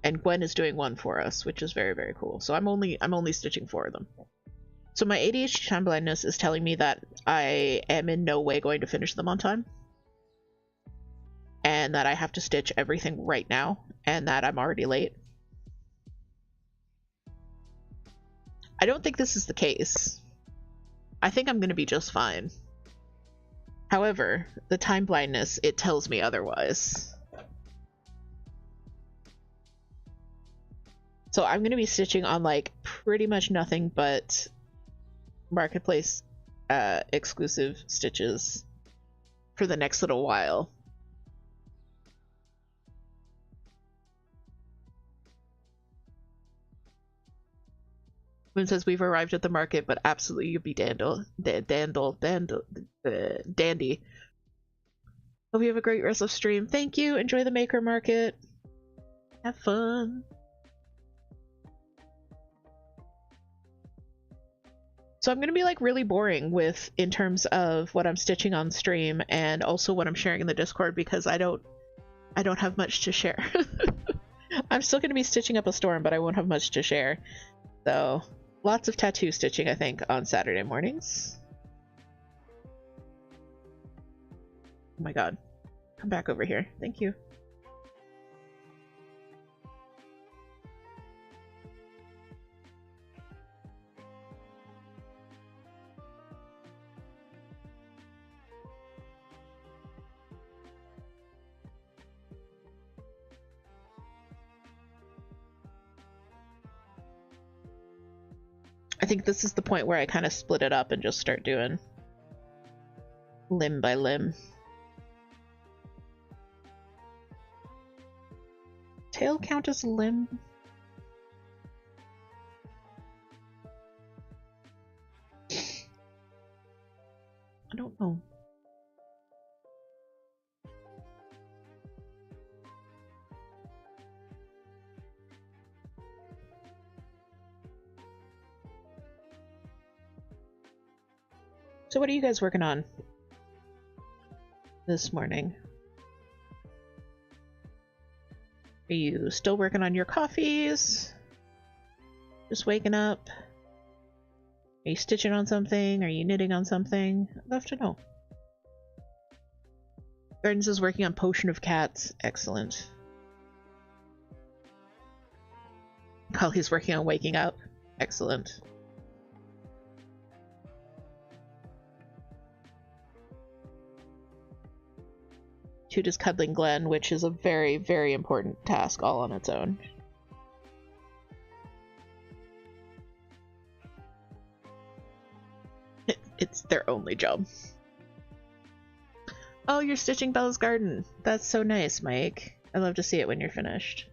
And Gwen is doing one for us, which is very, very cool. So I'm only stitching 4 of them. So my ADHD time blindness is telling me that I am in no way going to finish them on time. And that I have to stitch everything right now, and that I'm already late. I don't think this is the case. I think I'm going to be just fine. However, the time blindness, it tells me otherwise. So I'm going to be stitching on like pretty much nothing but marketplace exclusive stitches for the next little while. Moon says we've arrived at the market, but absolutely you'd be dandy. Hope you have a great rest of stream. Thank you. Enjoy the maker market. Have fun. So I'm going to be like really boring with in terms of what I'm stitching on stream and also what I'm sharing in the Discord because I don't have much to share. I'm still going to be stitching up a storm, but I won't have much to share. So lots of tattoo stitching, I think, on Saturday mornings. Oh my god. Come back over here. Thank you. I think this is the point where I kind of split it up and just start doing limb by limb. Tail count as a limb? I don't know. So what are you guys working on this morning? Are you still working on your coffees? Just waking up? Are you stitching on something? Are you knitting on something? I'd love to know. Gardens is working on Potion of Cats. Excellent. Holly's working on Waking Up. Excellent. Toot is cuddling Glenn, which is a very, very important task all on its own. It's their only job. Oh, you're stitching Bella's garden. That's so nice, Mike. I love to see it when you're finished.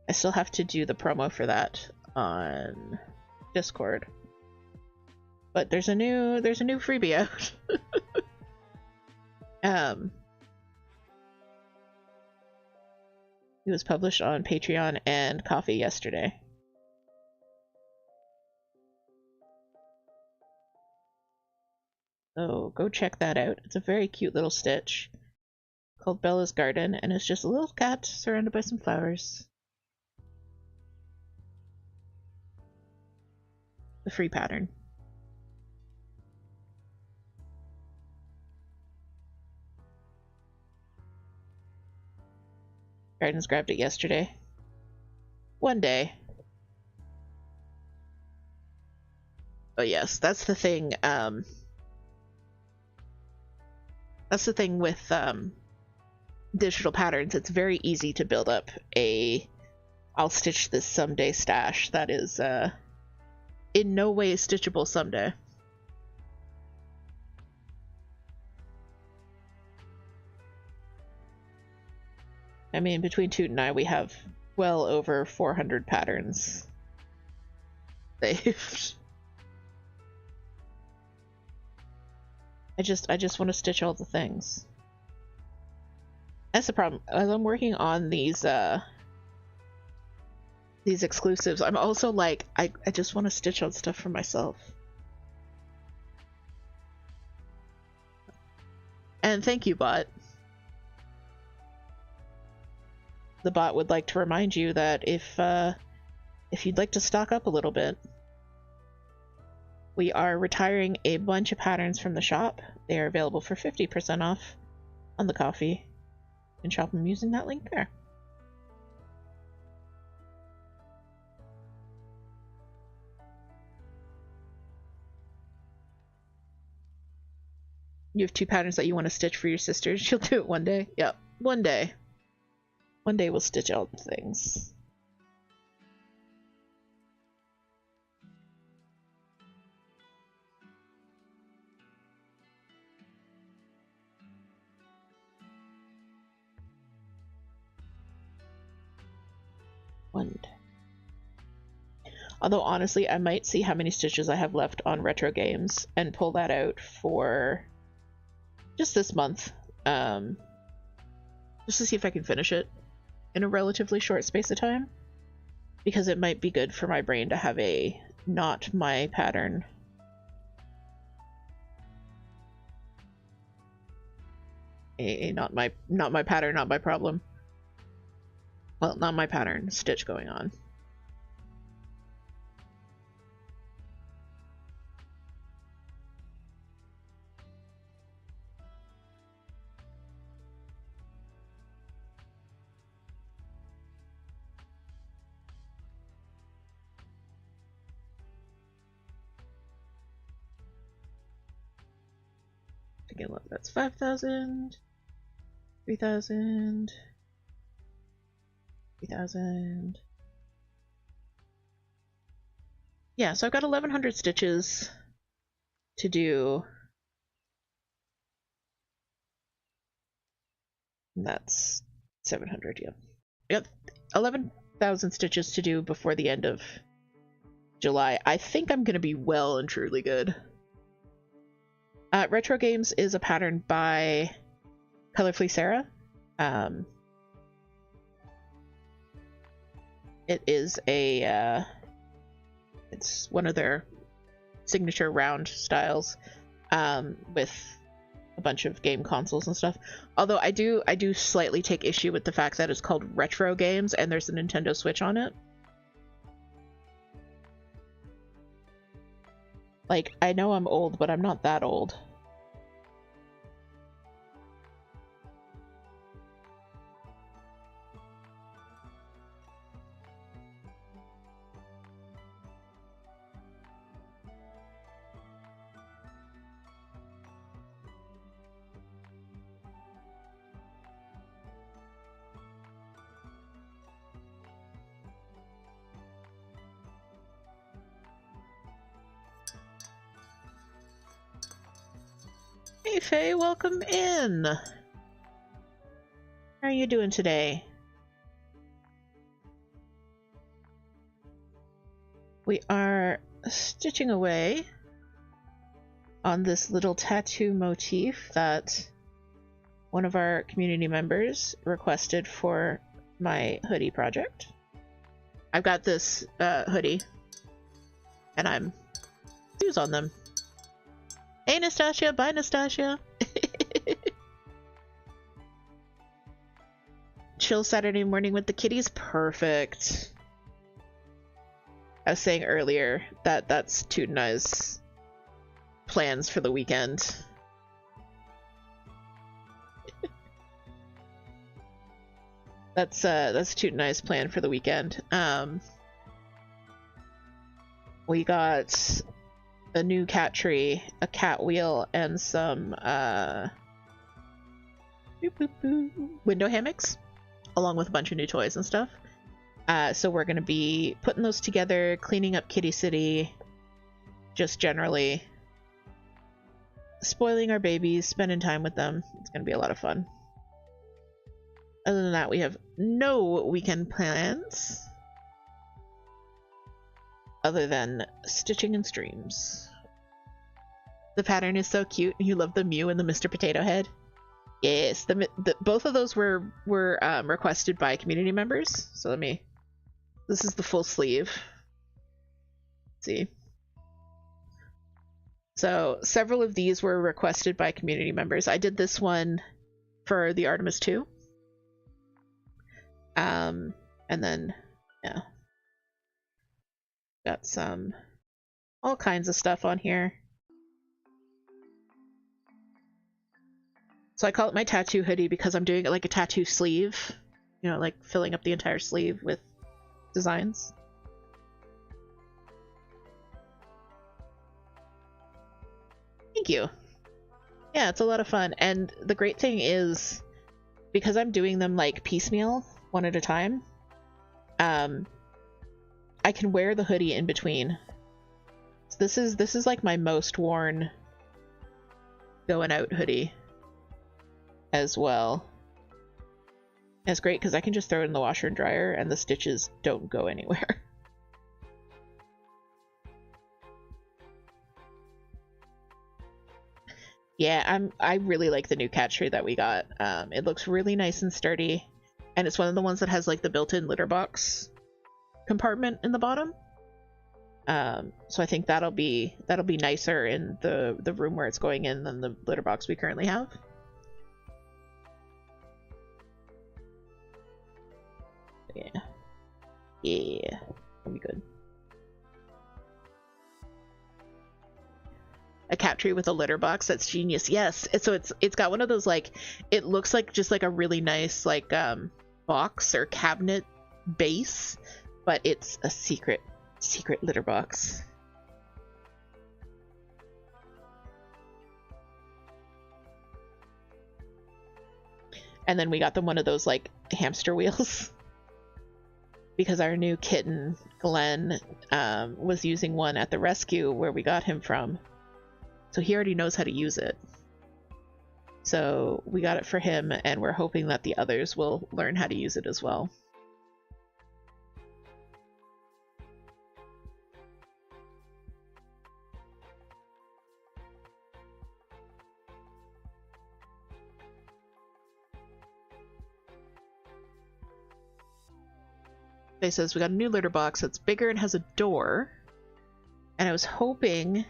I still have to do the promo for that on Discord. But there's a new freebie out. It was published on Patreon and Coffee yesterday. So go check that out. It's a very cute little stitch called Bella's Garden, and it's just a little cat surrounded by some flowers. The free pattern. Gardens grabbed it yesterday. One day. Oh yes, that's the thing. That's the thing with digital patterns. It's very easy to build up a I'll stitch this someday stash that is in no way stitchable someday. I mean, between Toot and I, we have well over 400 patterns saved. I just want to stitch all the things. That's the problem. As I'm working on these exclusives, I'm also like, I just want to stitch on stuff for myself. And thank you, bot. The bot would like to remind you that if you'd like to stock up a little bit, we are retiring a bunch of patterns from the shop. They are available for 50% off on the coffee. You can shop them using that link there. You have 2 patterns that you want to stitch for your sisters. She'll do it one day. Yep, one day. One day we'll stitch out things. One day. Although honestly, I might see how many stitches I have left on retro games and pull that out for just this month. Just to see if I can finish it in a relatively short space of time. Because it might be good for my brain to have a not my pattern. Not my pattern, not my problem. Well, not my pattern, stitch going on. Again, look, that's 5,000, 3,000, 3,000. Yeah, so I've got 1,100 stitches to do. And that's 700, yeah. Yep, 11,000 stitches to do before the end of July. I think I'm going to be well and truly good. Retro Games is a pattern by Colorfully Sarah. It is a it's one of their signature round styles with a bunch of game consoles and stuff. Although I do slightly take issue with the fact that it's called Retro Games and there's a Nintendo Switch on it. Like, I know I'm old, but I'm not that old. Hey Faye, welcome in! How are you doing today? We are stitching away on this little tattoo motif that one of our community members requested for my hoodie project. I've got this hoodie and I'm views on them. Hey Nastasia, bye Nastasia. Chill Saturday morning with the kitties, perfect. I was saying earlier that that's Toot and I's plans for the weekend. That's Toot and I's plan for the weekend. We got a new cat tree, a cat wheel, and some window hammocks, along with a bunch of new toys and stuff. So we're gonna be putting those together, cleaning up Kitty City, just generally spoiling our babies, spending time with them. It's gonna be a lot of fun. Other than that, we have no weekend plans other than stitching and streams. The pattern is so cute. You love the Mew and the Mr. Potato Head. Yes, both of those were requested by community members. So this is the full sleeve. Let's see. So several of these were requested by community members. I did this one for the Artemis 2. And then, yeah. Got some all kinds of stuff on here. So I call it my tattoo hoodie because I'm doing it like a tattoo sleeve. You know, like filling up the entire sleeve with designs. Thank you. Yeah, it's a lot of fun. And the great thing is, because I'm doing them like piecemeal, one at a time, I can wear the hoodie in between. So this is like my most worn going out hoodie as well. And it's great because I can just throw it in the washer and dryer and the stitches don't go anywhere. Yeah, I really like the new cat tree that we got. It looks really nice and sturdy, and it's one of the ones that has like the built-in litter box compartment in the bottom. So I think that'll be nicer in the room where it's going in than the litter box we currently have. Yeah, yeah, that'll be good. A cat tree with a litter box, that's genius. Yes, so it's got one of those, like, it looks like just like a really nice like box or cabinet base, but it's a secret litter box. And then we got them one of those like hamster wheels because our new kitten Glenn was using one at the rescue where we got him from. So he already knows how to use it. So we got it for him, and we're hoping that the others will learn how to use it as well. They says we got a new litter box that's bigger and has a door. And I was hoping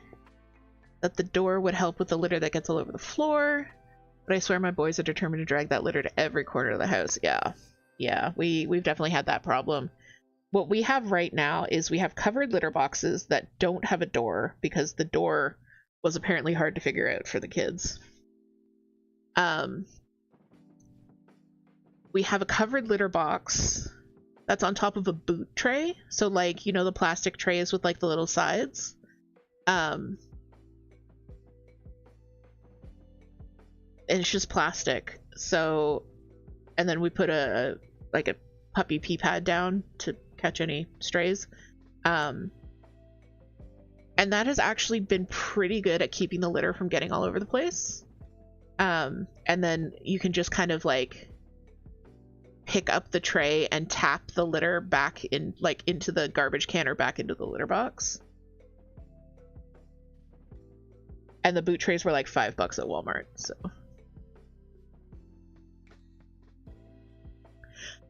that the door would help with the litter that gets all over the floor, but I swear my boys are determined to drag that litter to every corner of the house. Yeah, we've definitely had that problem. What we have right now is we have covered litter boxes that don't have a door because the door was apparently hard to figure out for the kids. We have a covered litter box that's on top of a boot tray, so like, you know, the plastic trays with like the little sides. And it's just plastic. So, and then we put a puppy pee pad down to catch any strays. And that has actually been pretty good at keeping the litter from getting all over the place. And then you can just kind of like pick up the tray and tap the litter back in, like into the garbage can or back into the litter box. And the boot trays were like $5 at Walmart, so.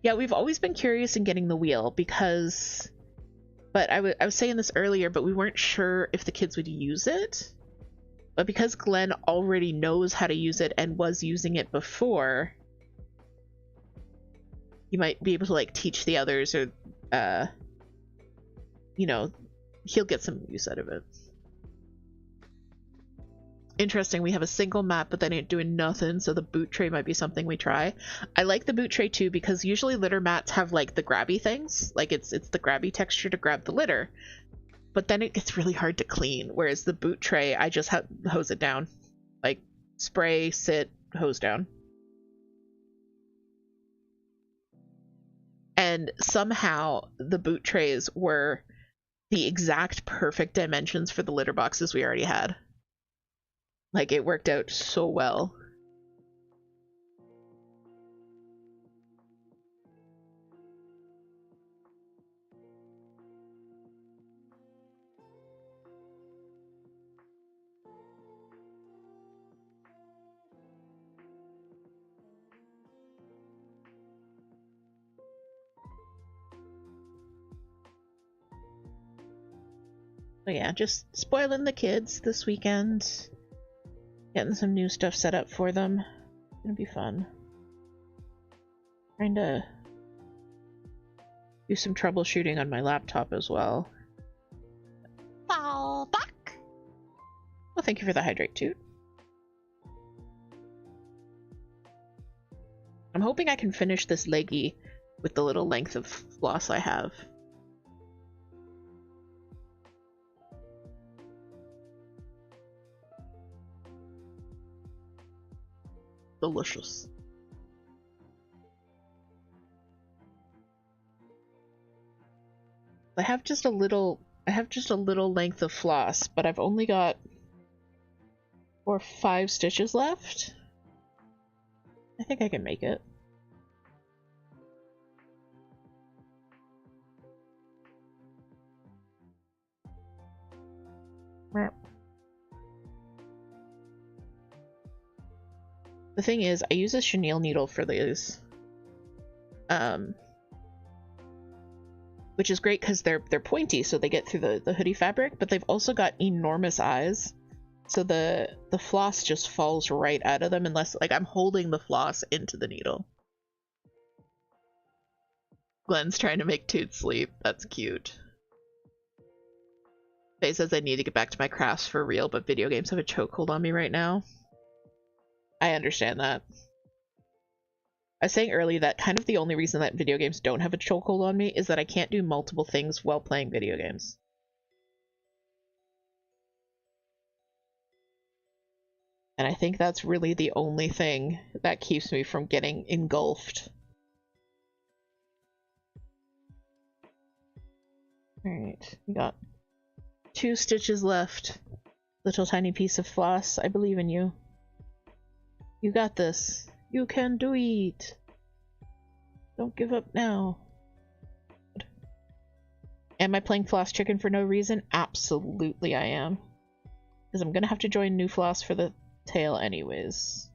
Yeah, we've always been curious in getting the wheel because, but I was saying this earlier, but we weren't sure if the kids would use it. But because Glenn already knows how to use it and was using it before, you might be able to like teach the others, or, you know, he'll get some use out of it. Interesting, we have a single mat, but that ain't doing nothing, so the boot tray might be something we try. I like the boot tray too, because usually litter mats have like the grabby things, like it's the grabby texture to grab the litter, but then it gets really hard to clean, whereas the boot tray, I just hose it down. Like, spray, sit, hose down. And somehow the boot trays were the exact perfect dimensions for the litter boxes we already had. Like, it worked out so well. But yeah, just spoiling the kids this weekend. Getting some new stuff set up for them. It's gonna be fun. Trying to do some troubleshooting on my laptop as well. Fall back! Well, thank you for the hydrate, Toot. I'm hoping I can finish this leggy with the little length of floss I have. Delicious. I have just a little length of floss, but I've only got 4 or 5 stitches left. I think I can make it. The thing is, I use a chenille needle for these, which is great because they're pointy, so they get through the hoodie fabric. But they've also got enormous eyes, so the floss just falls right out of them unless, like, I'm holding the floss into the needle. Glenn's trying to make Toot sleep. That's cute. Faye says I need to get back to my crafts for real, but video games have a chokehold on me right now. I understand that. I was saying earlier that kind of the only reason that video games don't have a chokehold on me is that I can't do multiple things while playing video games. And I think that's really the only thing that keeps me from getting engulfed. Alright, we got 2 stitches left. Little tiny piece of floss. I believe in you. You got this. You can do it. Don't give up now. Am I playing Floss Chicken for no reason? Absolutely I am. Because I'm gonna have to join New Floss for the tail anyways.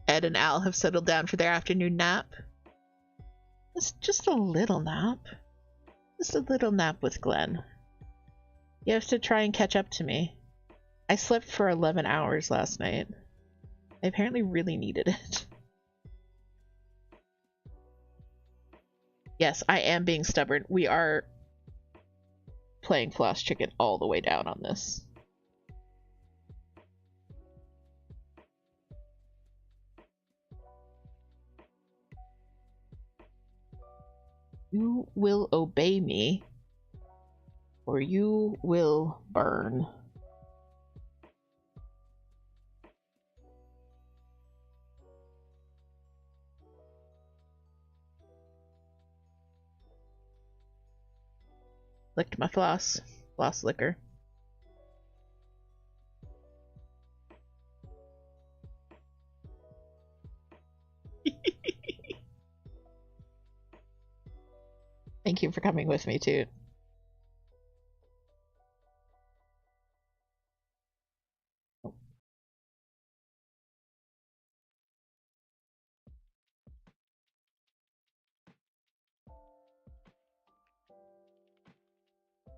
Ed and Al have settled down for their afternoon nap. It's just a little nap. Just a little nap with Glenn. You have to try and catch up to me. I slept for 11 hours last night. I apparently really needed it. Yes, I am being stubborn. We are playing Floss Chicken all the way down on this. You will obey me, or you will burn. Licked my floss. Floss liquor. Thank you for coming with me, Toot.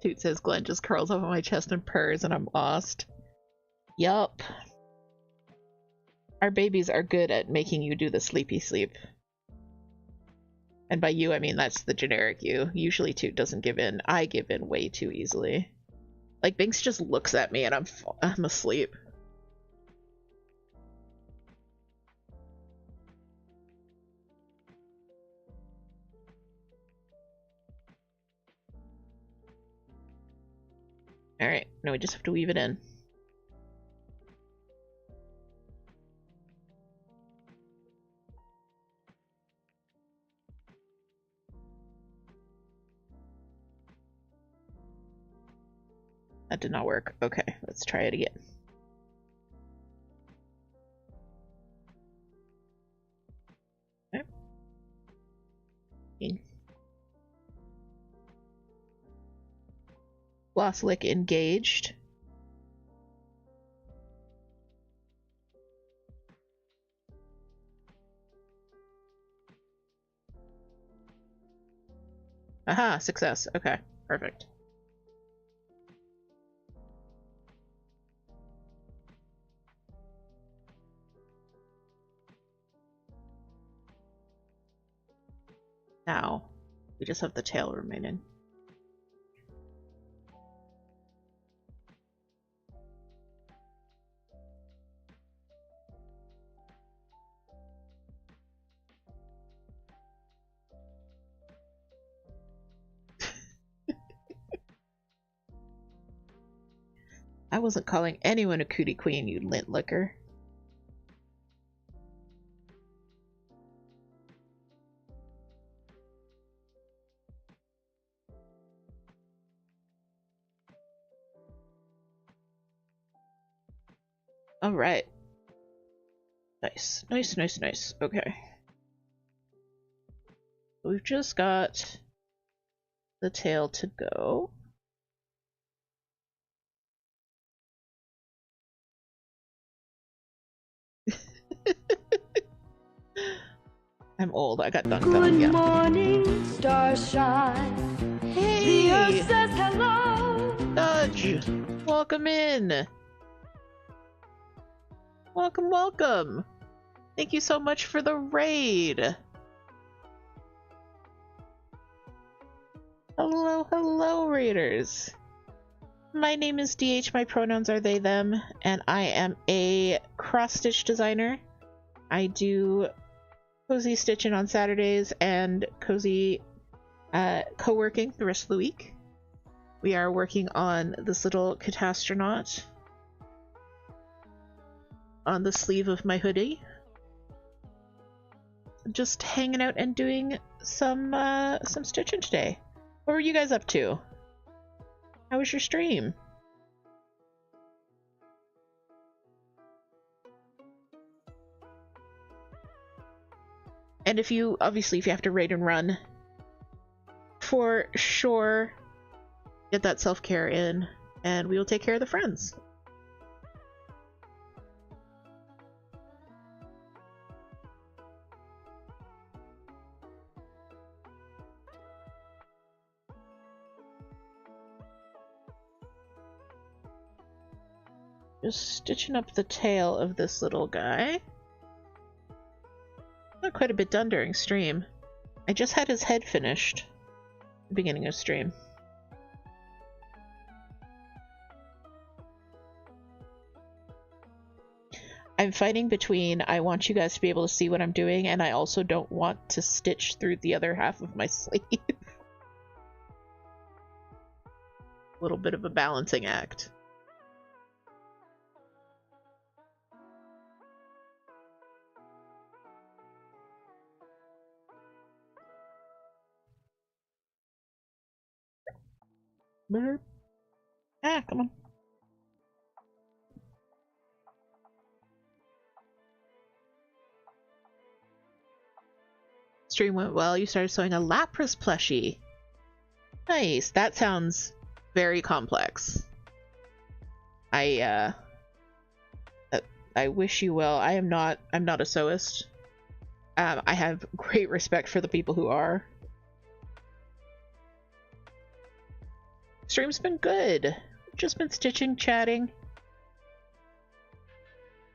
Toot says Glenn just curls up on my chest and purrs and I'm lost. Yup. Our babies are good at making you do the sleepy sleep. And by you, I mean that's the generic you. Usually Toot doesn't give in. I give in way too easily. Like, Binks just looks at me and I'm asleep. Alright, now we just have to weave it in. That did not work. Okay, let's try it again. Okay. Floss lick engaged. Aha, success. Okay, perfect. Now, we just have the tail remaining. I wasn't calling anyone a cootie queen, you lint licker. All right. Nice, nice, nice, nice. Okay. We've just got the tail to go. I'm old. I got done. Good yeah. morning, starshine. Hey! The earth says hello. Nudge! Welcome in! Welcome, welcome! Thank you so much for the raid! Hello, hello, raiders! My name is DH, my pronouns are they, them, and I am a cross-stitch designer. I do cozy stitching on Saturdays and cozy co-working the rest of the week. We are working on this little catastronaut on the sleeve of my hoodie. Just hanging out and doing some stitching today. What were you guys up to? How was your stream? And if you have to raid and run, for sure, get that self-care in, and we will take care of the friends. Just stitching up the tail of this little guy. Got quite a bit done during stream. I just had his head finished at the beginning of stream. I'm fighting between I want you guys to be able to see what I'm doing, and I also don't want to stitch through the other half of my sleeve. A little bit of a balancing act. Burp. Ah, come on. Stream went well. You started sewing a Lapras plushie. Nice. That sounds very complex. I wish you well. I'm not a sewist. I have great respect for the people who are. Stream's been good. Just been stitching, chatting.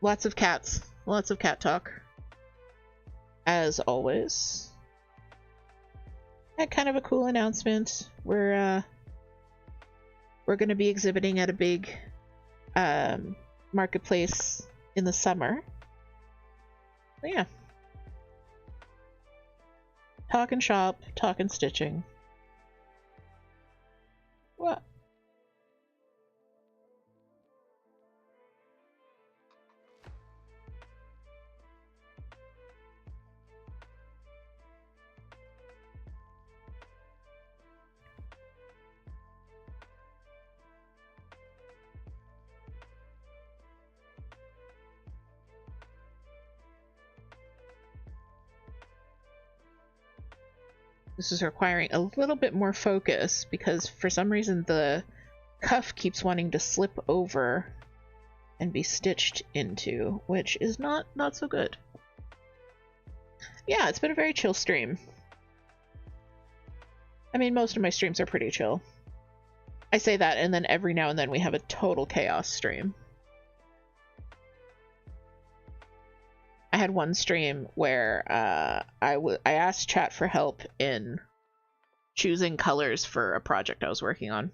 Lots of cats. Lots of cat talk. As always. And kind of a cool announcement. We're gonna be exhibiting at a big marketplace in the summer. But yeah. Talking shop, talking stitching. What? This is requiring a little bit more focus because for some reason the cuff keeps wanting to slip over and be stitched into, which is not so good. Yeah, it's been a very chill stream. I mean, most of my streams are pretty chill. I say that, and then every now and then we have a total chaos stream. I had one stream where I asked chat for help in choosing colors for a project I was working on.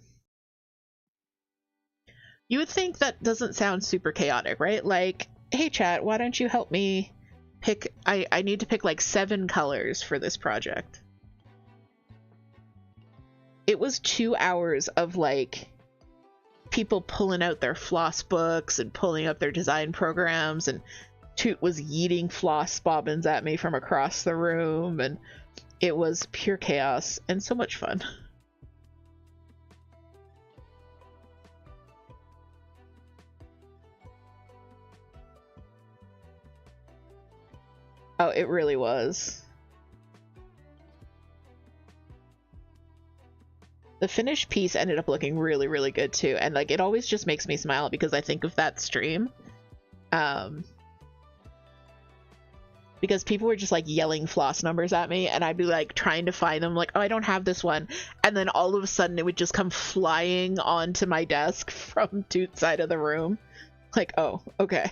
You would think that doesn't sound super chaotic, right? Like, hey chat, why don't you help me pick... I need to pick like 7 colors for this project. It was 2 hours of like people pulling out their floss books and pulling up their design programs, and Toot was yeeting floss bobbins at me from across the room, and it was pure chaos and so much fun. Oh, it really was. The finished piece ended up looking really, really good too, and like it always just makes me smile because I think of that stream. Because people were just like yelling floss numbers at me, and I'd be like trying to find them, like, oh, I don't have this one, and then all of a sudden it would just come flying onto my desk from Toot's side of the room. Like, oh, okay.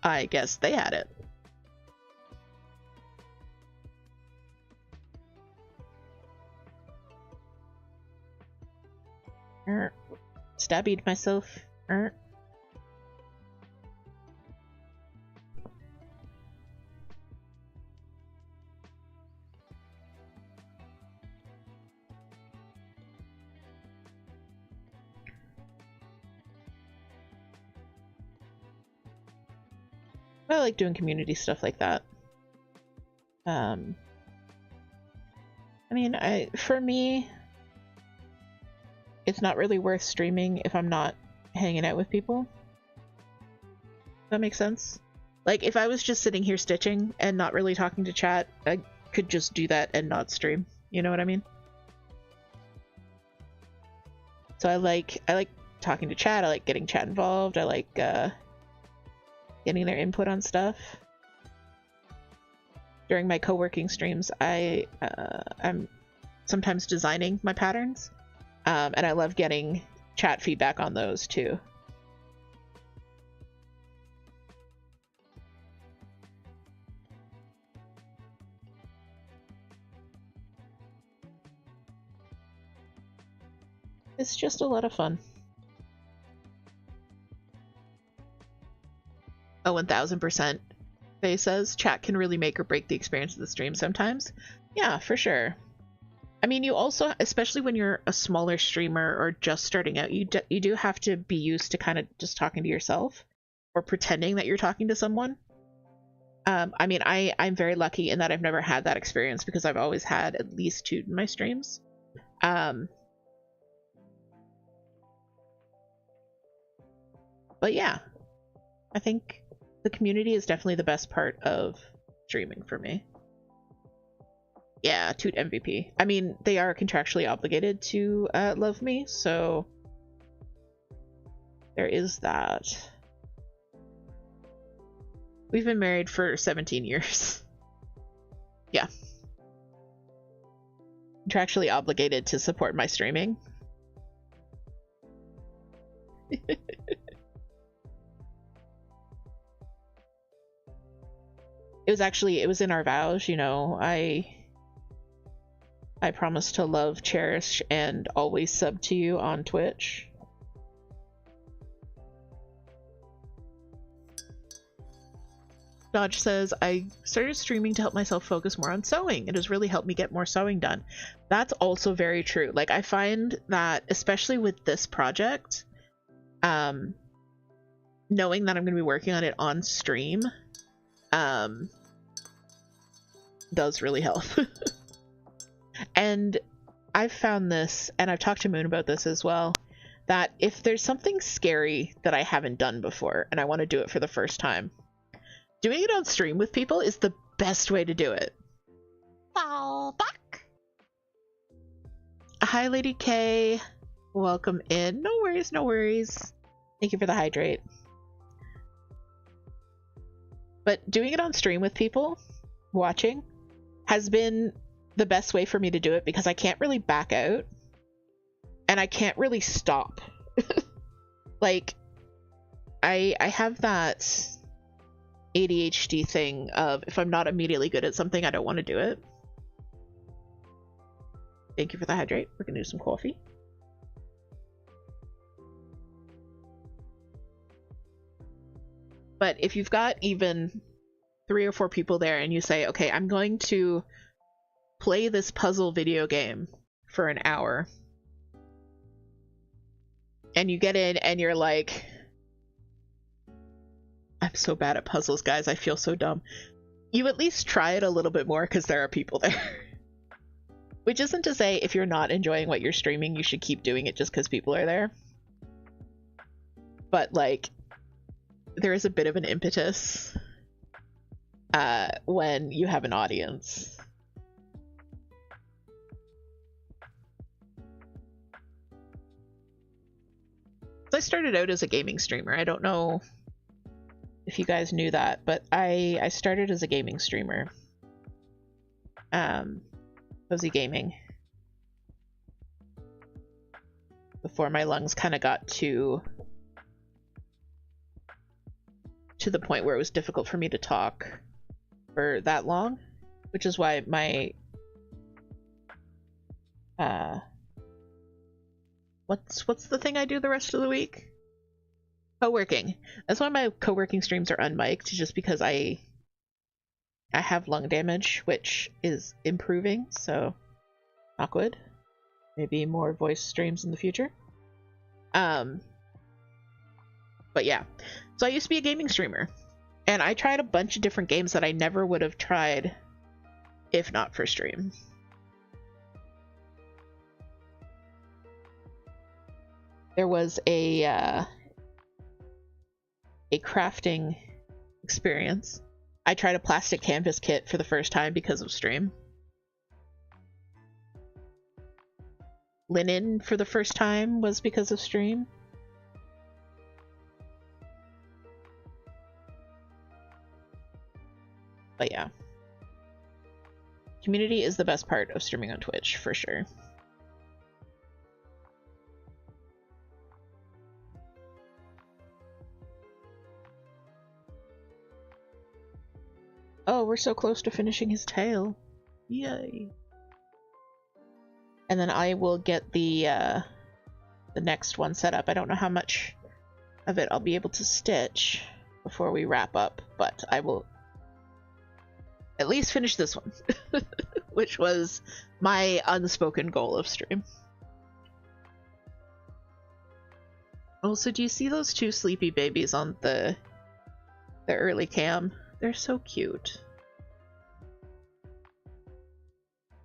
I guess they had it. Stabbied myself. I like doing community stuff like that. I mean, for me, it's not really worth streaming if I'm not hanging out with people. That makes sense? Like, if I was just sitting here stitching and not really talking to chat, I could just do that and not stream. You know what I mean? So I like talking to chat, I like getting chat involved, I like getting their input on stuff. During my co-working streams, I'm sometimes designing my patterns. And I love getting chat feedback on those too. It's just a lot of fun. Oh, 1000%. Faye says, chat can really make or break the experience of the stream sometimes. Yeah, for sure. I mean, you also, especially when you're a smaller streamer or just starting out, you do have to be used to kind of just talking to yourself or pretending that you're talking to someone. I mean, I'm very lucky in that I've never had that experience because I've always had at least Toot in my streams. But yeah, I think the community is definitely the best part of streaming for me. Yeah, Toot MVP. I mean, they are contractually obligated to love me, so there is that. We've been married for 17 years. Yeah. Contractually obligated to support my streaming. It was in our vows, you know. I promise to love, cherish, and always sub to you on Twitch. Dodge says, I started streaming to help myself focus more on sewing. It has really helped me get more sewing done. That's also very true. Like, I find that, especially with this project, knowing that I'm going to be working on it on stream, does really help. And I've found this, and I've talked to Moon about this as well, that if there's something scary that I haven't done before and I want to do it for the first time, doing it on stream with people is the best way to do it. Fall back. Hi, Lady K. Welcome in. No worries, no worries. Thank you for the hydrate. But doing it on stream with people watching has been the best way for me to do it because I can't really back out and I can't really stop. Like, I have that ADHD thing of if I'm not immediately good at something, I don't want to do it. Thank you for the hydrate. We're gonna do some coffee. But if you've got even 3 or 4 people there and you say, okay, I'm going to play this puzzle video game for an hour, and you get in and you're like, I'm so bad at puzzles, guys. I feel so dumb. You at least try it a little bit more because there are people there. Which isn't to say if you're not enjoying what you're streaming, you should keep doing it just because people are there. But, like, there is a bit of an impetus when you have an audience. So I started out as a gaming streamer. I don't know if you guys knew that, but I started as a gaming streamer. Cozy gaming. Before my lungs kind of got to the point where it was difficult for me to talk for that long, which is why my what's the thing I do the rest of the week? Co-working. That's why my co-working streams are unmiked, just because I have lung damage, which is improving, so not good. Maybe more voice streams in the future. But yeah, so I used to be a gaming streamer, and I tried a bunch of different games that I never would have tried if not for stream. There was a crafting experience. I tried a plastic canvas kit for the first time because of stream. Linen for the first time was because of stream. But yeah. Community is the best part of streaming on Twitch, for sure. Oh, we're so close to finishing his tail. Yay. And then I will get the next one set up. I don't know how much of it I'll be able to stitch before we wrap up, but I will at least finish this one, which was my unspoken goal of stream. Also, do you see those two sleepy babies on the early cam? They're so cute.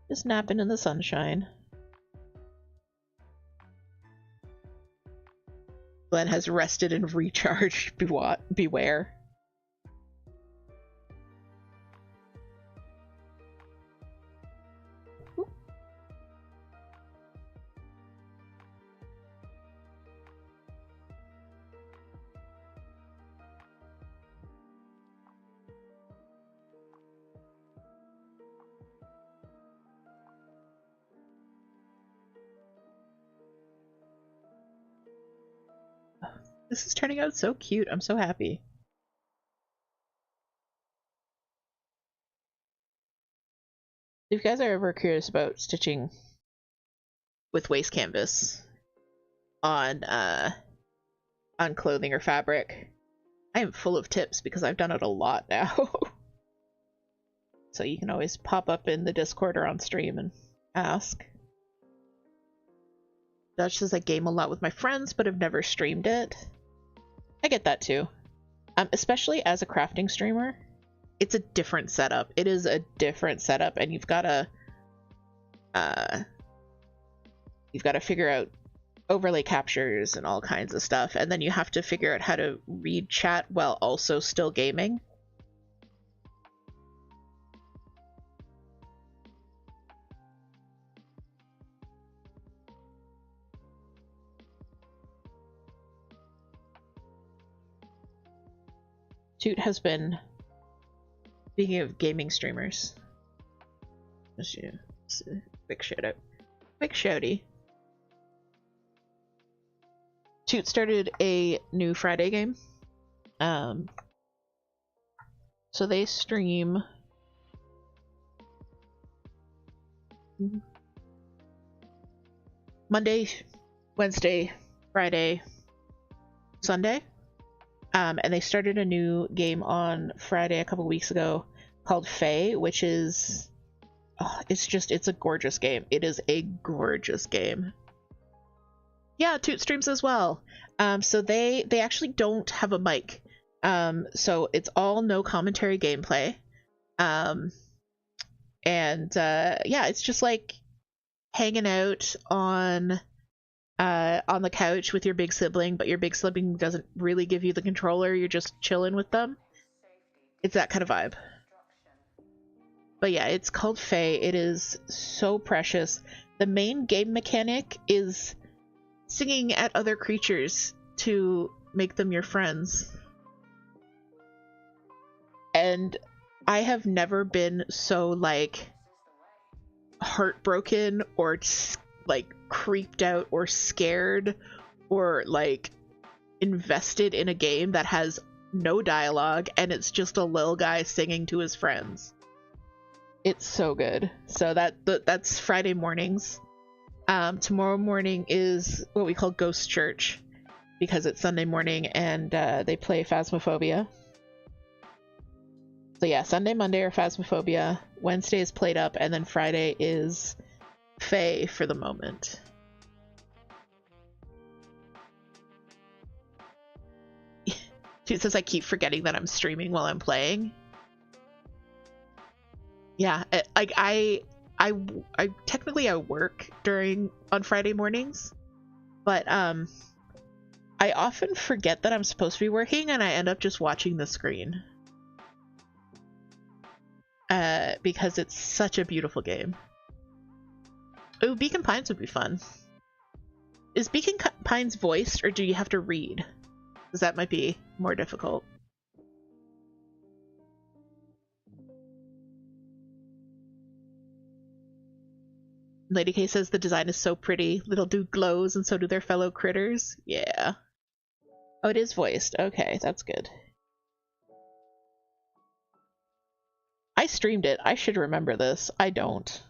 Just napping in the sunshine. Glenn has rested and recharged. Beware. This is turning out so cute. I'm so happy. If you guys are ever curious about stitching with waste canvas on clothing or fabric, I am full of tips because I've done it a lot now. So you can always pop up in the Discord or on stream and ask. Dutch says I game a lot with my friends but have never streamed it. I get that too. Especially as a crafting streamer, it's a different setup. It is a different setup, and you've got to figure out overlay captures and all kinds of stuff, and then you have to figure out how to read chat while also still gaming. Toot has been, speaking of gaming streamers, big shout out, big shouty. Toot started a new Friday game. So they stream Monday, Wednesday, Friday, Sunday. And they started a new game on Friday a couple weeks ago called Fae, which is, it's a gorgeous game. It is a gorgeous game. Yeah, Toot streams as well. So they actually don't have a mic. So it's all no commentary gameplay. Yeah, it's just like hanging out on the couch with your big sibling, but your big sibling doesn't really give you the controller. You're just chilling with them. It's that kind of vibe. But yeah, it's called Fae. It is so precious. The main game mechanic is singing at other creatures to make them your friends. And I have never been so like heartbroken or like creeped out or scared or like invested in a game that has no dialogue and it's just a little guy singing to his friends. It's so good. So that's Friday mornings. Tomorrow morning is what we call Ghost Church because it's Sunday morning and they play Phasmophobia. So yeah, Sunday, Monday are Phasmophobia, Wednesday is Played Up, and then Friday is Fae for the moment. It says I keep forgetting that I'm streaming while I'm playing. Yeah, like I technically I work on Friday mornings, but I often forget that I'm supposed to be working and I end up just watching the screen. Because it's such a beautiful game. Oh, Beacon Pines would be fun. Is Beacon Pines voiced or do you have to read? Because that might be more difficult. Lady K says the design is so pretty. Little dude glows and so do their fellow critters. Yeah. Oh, it is voiced. Okay, that's good. I streamed it. I should remember this. I don't.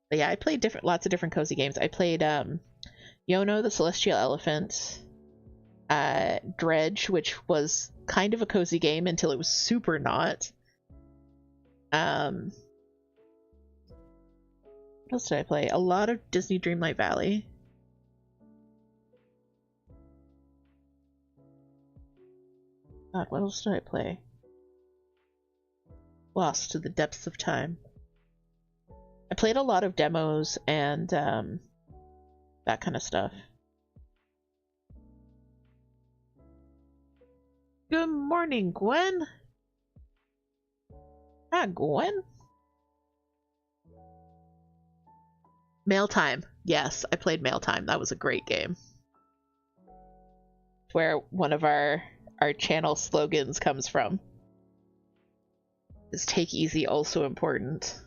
But yeah, I played lots of different cozy games. I played Yono the Celestial Elephant, Dredge, which was kind of a cozy game until it was super not. What else did I play? A lot of Disney Dreamlight Valley. God, what else did I play? Lost to the depths of time. I played a lot of demos and that kind of stuff. Good morning, Gwen. Ah, Gwen. Mail Time. Yes, I played Mail Time. That was a great game. Where one of our channel slogans comes from. Is take easy also important?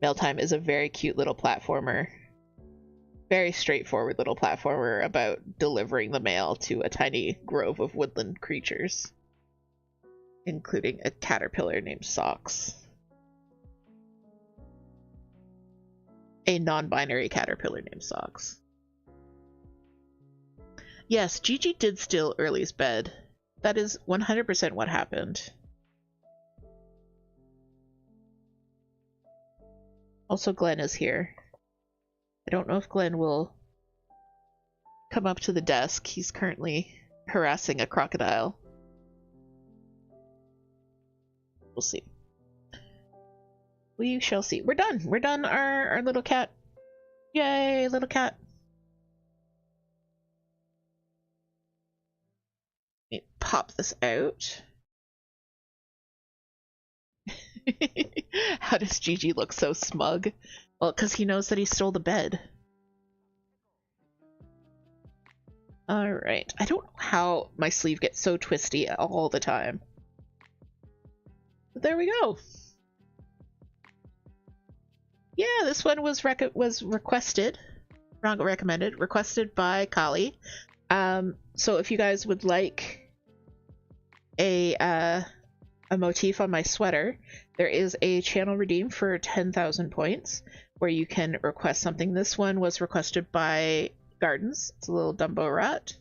Mail Time is a very cute little platformer. Very straightforward little platformer about delivering the mail to a tiny grove of woodland creatures. Including a caterpillar named Socks. A non-binary caterpillar named Socks. Yes, Gigi did steal Early's bed. That is 100% what happened. Also, Glenn is here. I don't know if Glenn will come up to the desk. He's currently harassing a crocodile. We'll see. We shall see. We're done. We're done our little cat. Yay, little cat. Let me pop this out. How does Gigi look so smug? Well, because he knows that he stole the bed. Alright. I don't know how my sleeve gets so twisty all the time. But there we go. Yeah, this one was requested. Wrong, recommended. Requested by Kali. So if you guys would like a motif on my sweater, there is a channel redeem for 10,000 points where you can request something. This one was requested by Gardens. It's a little Dumbo rat.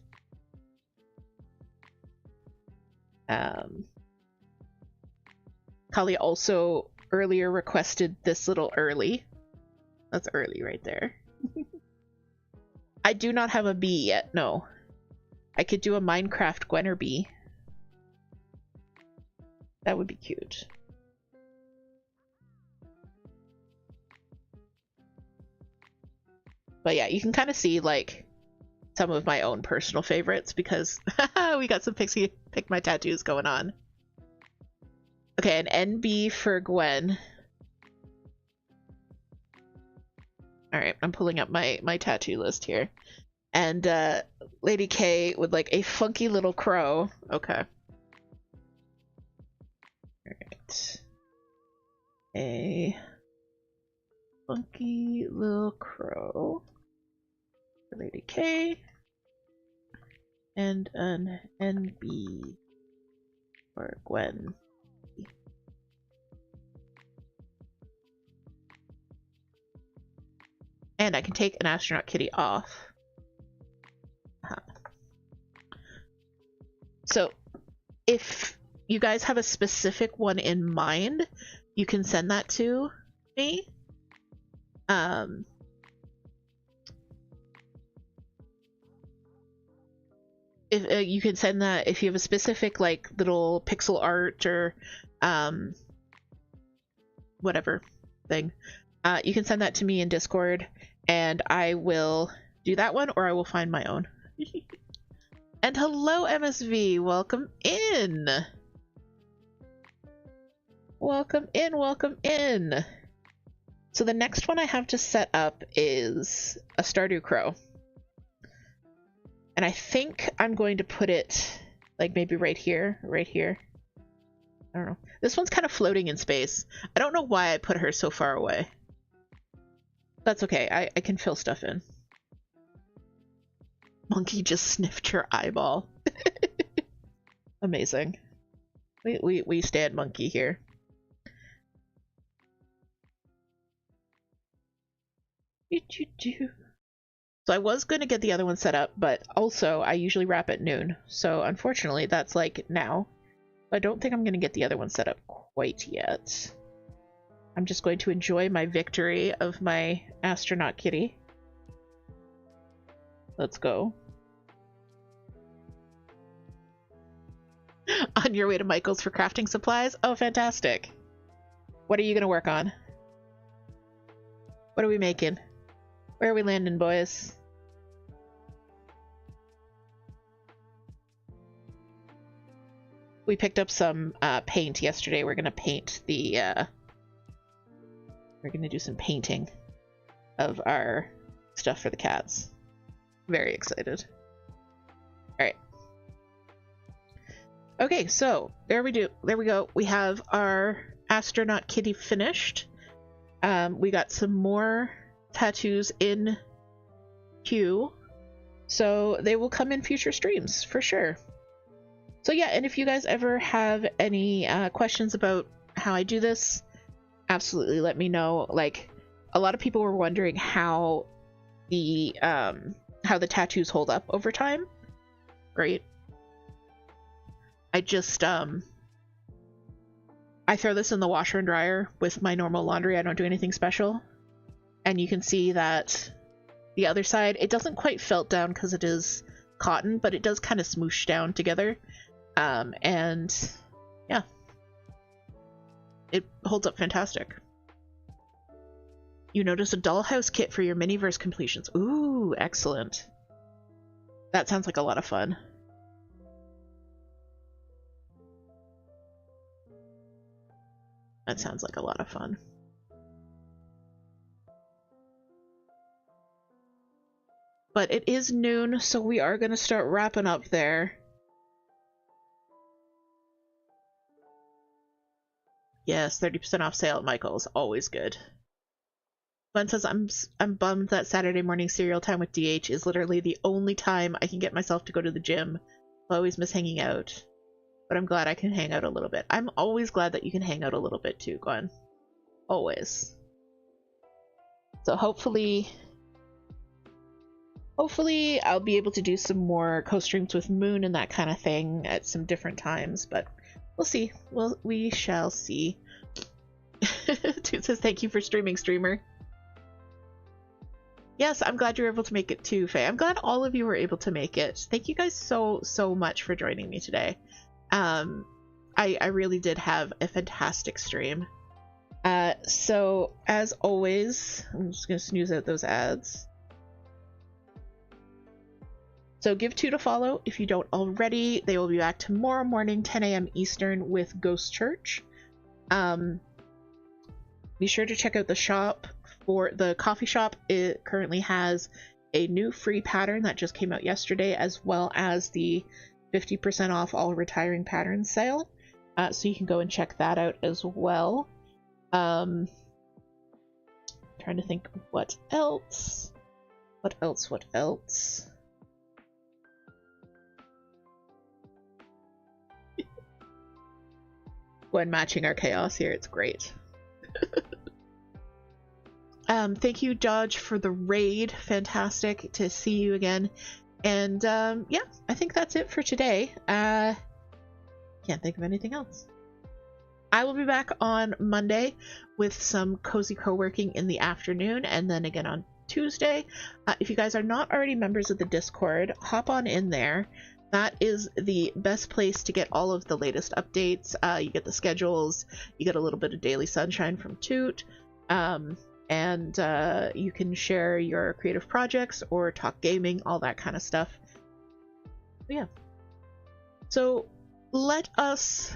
Kali also earlier requested this little early. That's early right there. I do not have a bee yet, no. I could do a Minecraft Gwenner bee. That would be cute. But yeah, you can kind of see like some of my own personal favorites because we got some pick my tattoos going on. Okay, an NB for Gwen. Alright, I'm pulling up my tattoo list here. And Lady K would like a funky little crow. Okay. Alright. A funky little crow for Lady K. And an NB for Gwen. And I can take an astronaut kitty off. So if you guys have a specific one in mind, you can send that to me. If you can send that if you have a specific like little pixel art or whatever thing, you can send that to me in Discord and I will do that one or I will find my own. And hello MSV, welcome in. Welcome in, welcome in. So the next one I have to set up is a Stardew Crow. And I think I'm going to put it like maybe right here, right here. I don't know. This one's kind of floating in space. I don't know why I put her so far away. That's okay, I can fill stuff in. Monkey just sniffed your eyeball. Amazing. We stand monkey here. So I was going to get the other one set up, but also I usually wrap at noon. So unfortunately that's like now. I don't think I'm going to get the other one set up quite yet. I'm just going to enjoy my victory of my astronaut kitty. Let's go. On your way to Michael's for crafting supplies? Oh, fantastic. What are you going to work on? What are we making? Where are we landing, boys? We picked up some paint yesterday. We're going to paint the... we're going to do some painting of our stuff for the cats. Very excited. Alright. Okay, so there we go. We have our astronaut kitty finished. We got some more tattoos in queue, so they will come in future streams for sure. So yeah, and if you guys ever have any questions about how I do this, absolutely let me know. Like, a lot of people were wondering how the tattoos hold up over time. Great. I just I throw this in the washer and dryer with my normal laundry. I don't do anything special. And you can see that the other side, it doesn't quite felt down because it is cotton, but it does kind of smoosh down together. And yeah, it holds up fantastic. You notice a dollhouse kit for your miniverse completions. Ooh, excellent. That sounds like a lot of fun. That sounds like a lot of fun. But it is noon, so we are going to start wrapping up there. Yes, 30% off sale at Michael's. Always good. Glenn says, I'm bummed that Saturday morning cereal time with DH is literally the only time I can get myself to go to the gym. I always miss hanging out. But I'm glad I can hang out a little bit. I'm always glad that you can hang out a little bit too, Glenn. Always. So hopefully Hopefully I'll be able to do some more co-streams with Moon and that kind of thing at some different times, but we'll see. We shall see. Toot says thank you for streaming, streamer. Yes, I'm glad you were able to make it too, Faye. I'm glad all of you were able to make it. Thank you guys so much for joining me today. I really did have a fantastic stream. So as always, I'm just gonna snooze out those ads. So give Toot a follow if you don't already. They will be back tomorrow morning, 10 a.m. Eastern with Ghost Church. Be sure to check out the shop for the coffee shop. It currently has a new free pattern that just came out yesterday, as well as the 50% off all retiring patterns sale. So you can go and check that out as well. Trying to think what else. What else? When matching our chaos here, it's great. Thank you, Dodge, for the raid. Fantastic to see you again. And yeah, I think that's it for today. Can't think of anything else. I will be back on Monday with some cozy co-working in the afternoon, and then again on Tuesday. If you guys are not already members of the Discord, hop on in there. That is the best place to get all of the latest updates. You get the schedules, you get a little bit of daily sunshine from Toot, and you can share your creative projects or talk gaming, all that kind of stuff. But yeah. So let us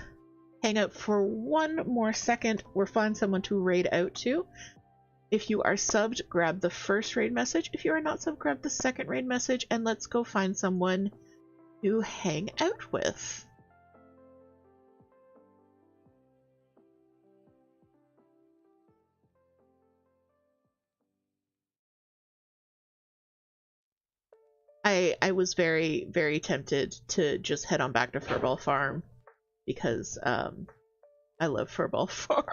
hang out for one more second or find someone to raid out to. If you are subbed, grab the first raid message. If you are not subbed, grab the second raid message, and let's go find someone to hang out with. I was very, very tempted to just head on back to Furball Farm because I love Furball Farm.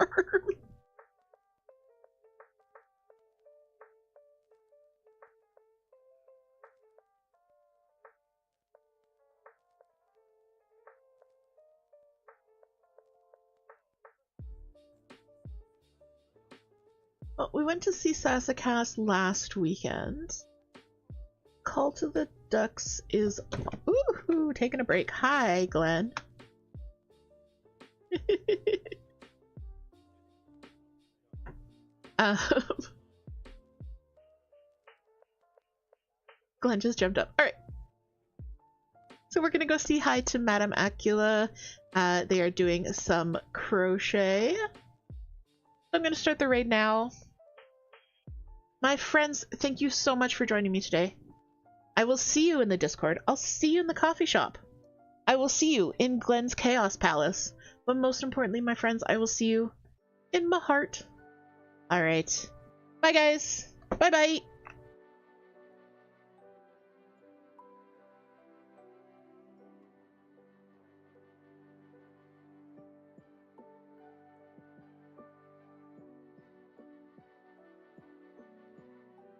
Well, we went to see Sassacast last weekend. Call to the Ducks is ooh, taking a break. Hi, Glenn. Glenn just jumped up. All right. So we're gonna go say hi to Madame Acula. They are doing some crochet. I'm gonna start the raid now. My friends, thank you so much for joining me today. I will see you in the Discord. I'll see you in the coffee shop. I will see you in Glenn's Chaos Palace. But most importantly, my friends, I will see you in my heart. Alright. Bye, guys. Bye-bye.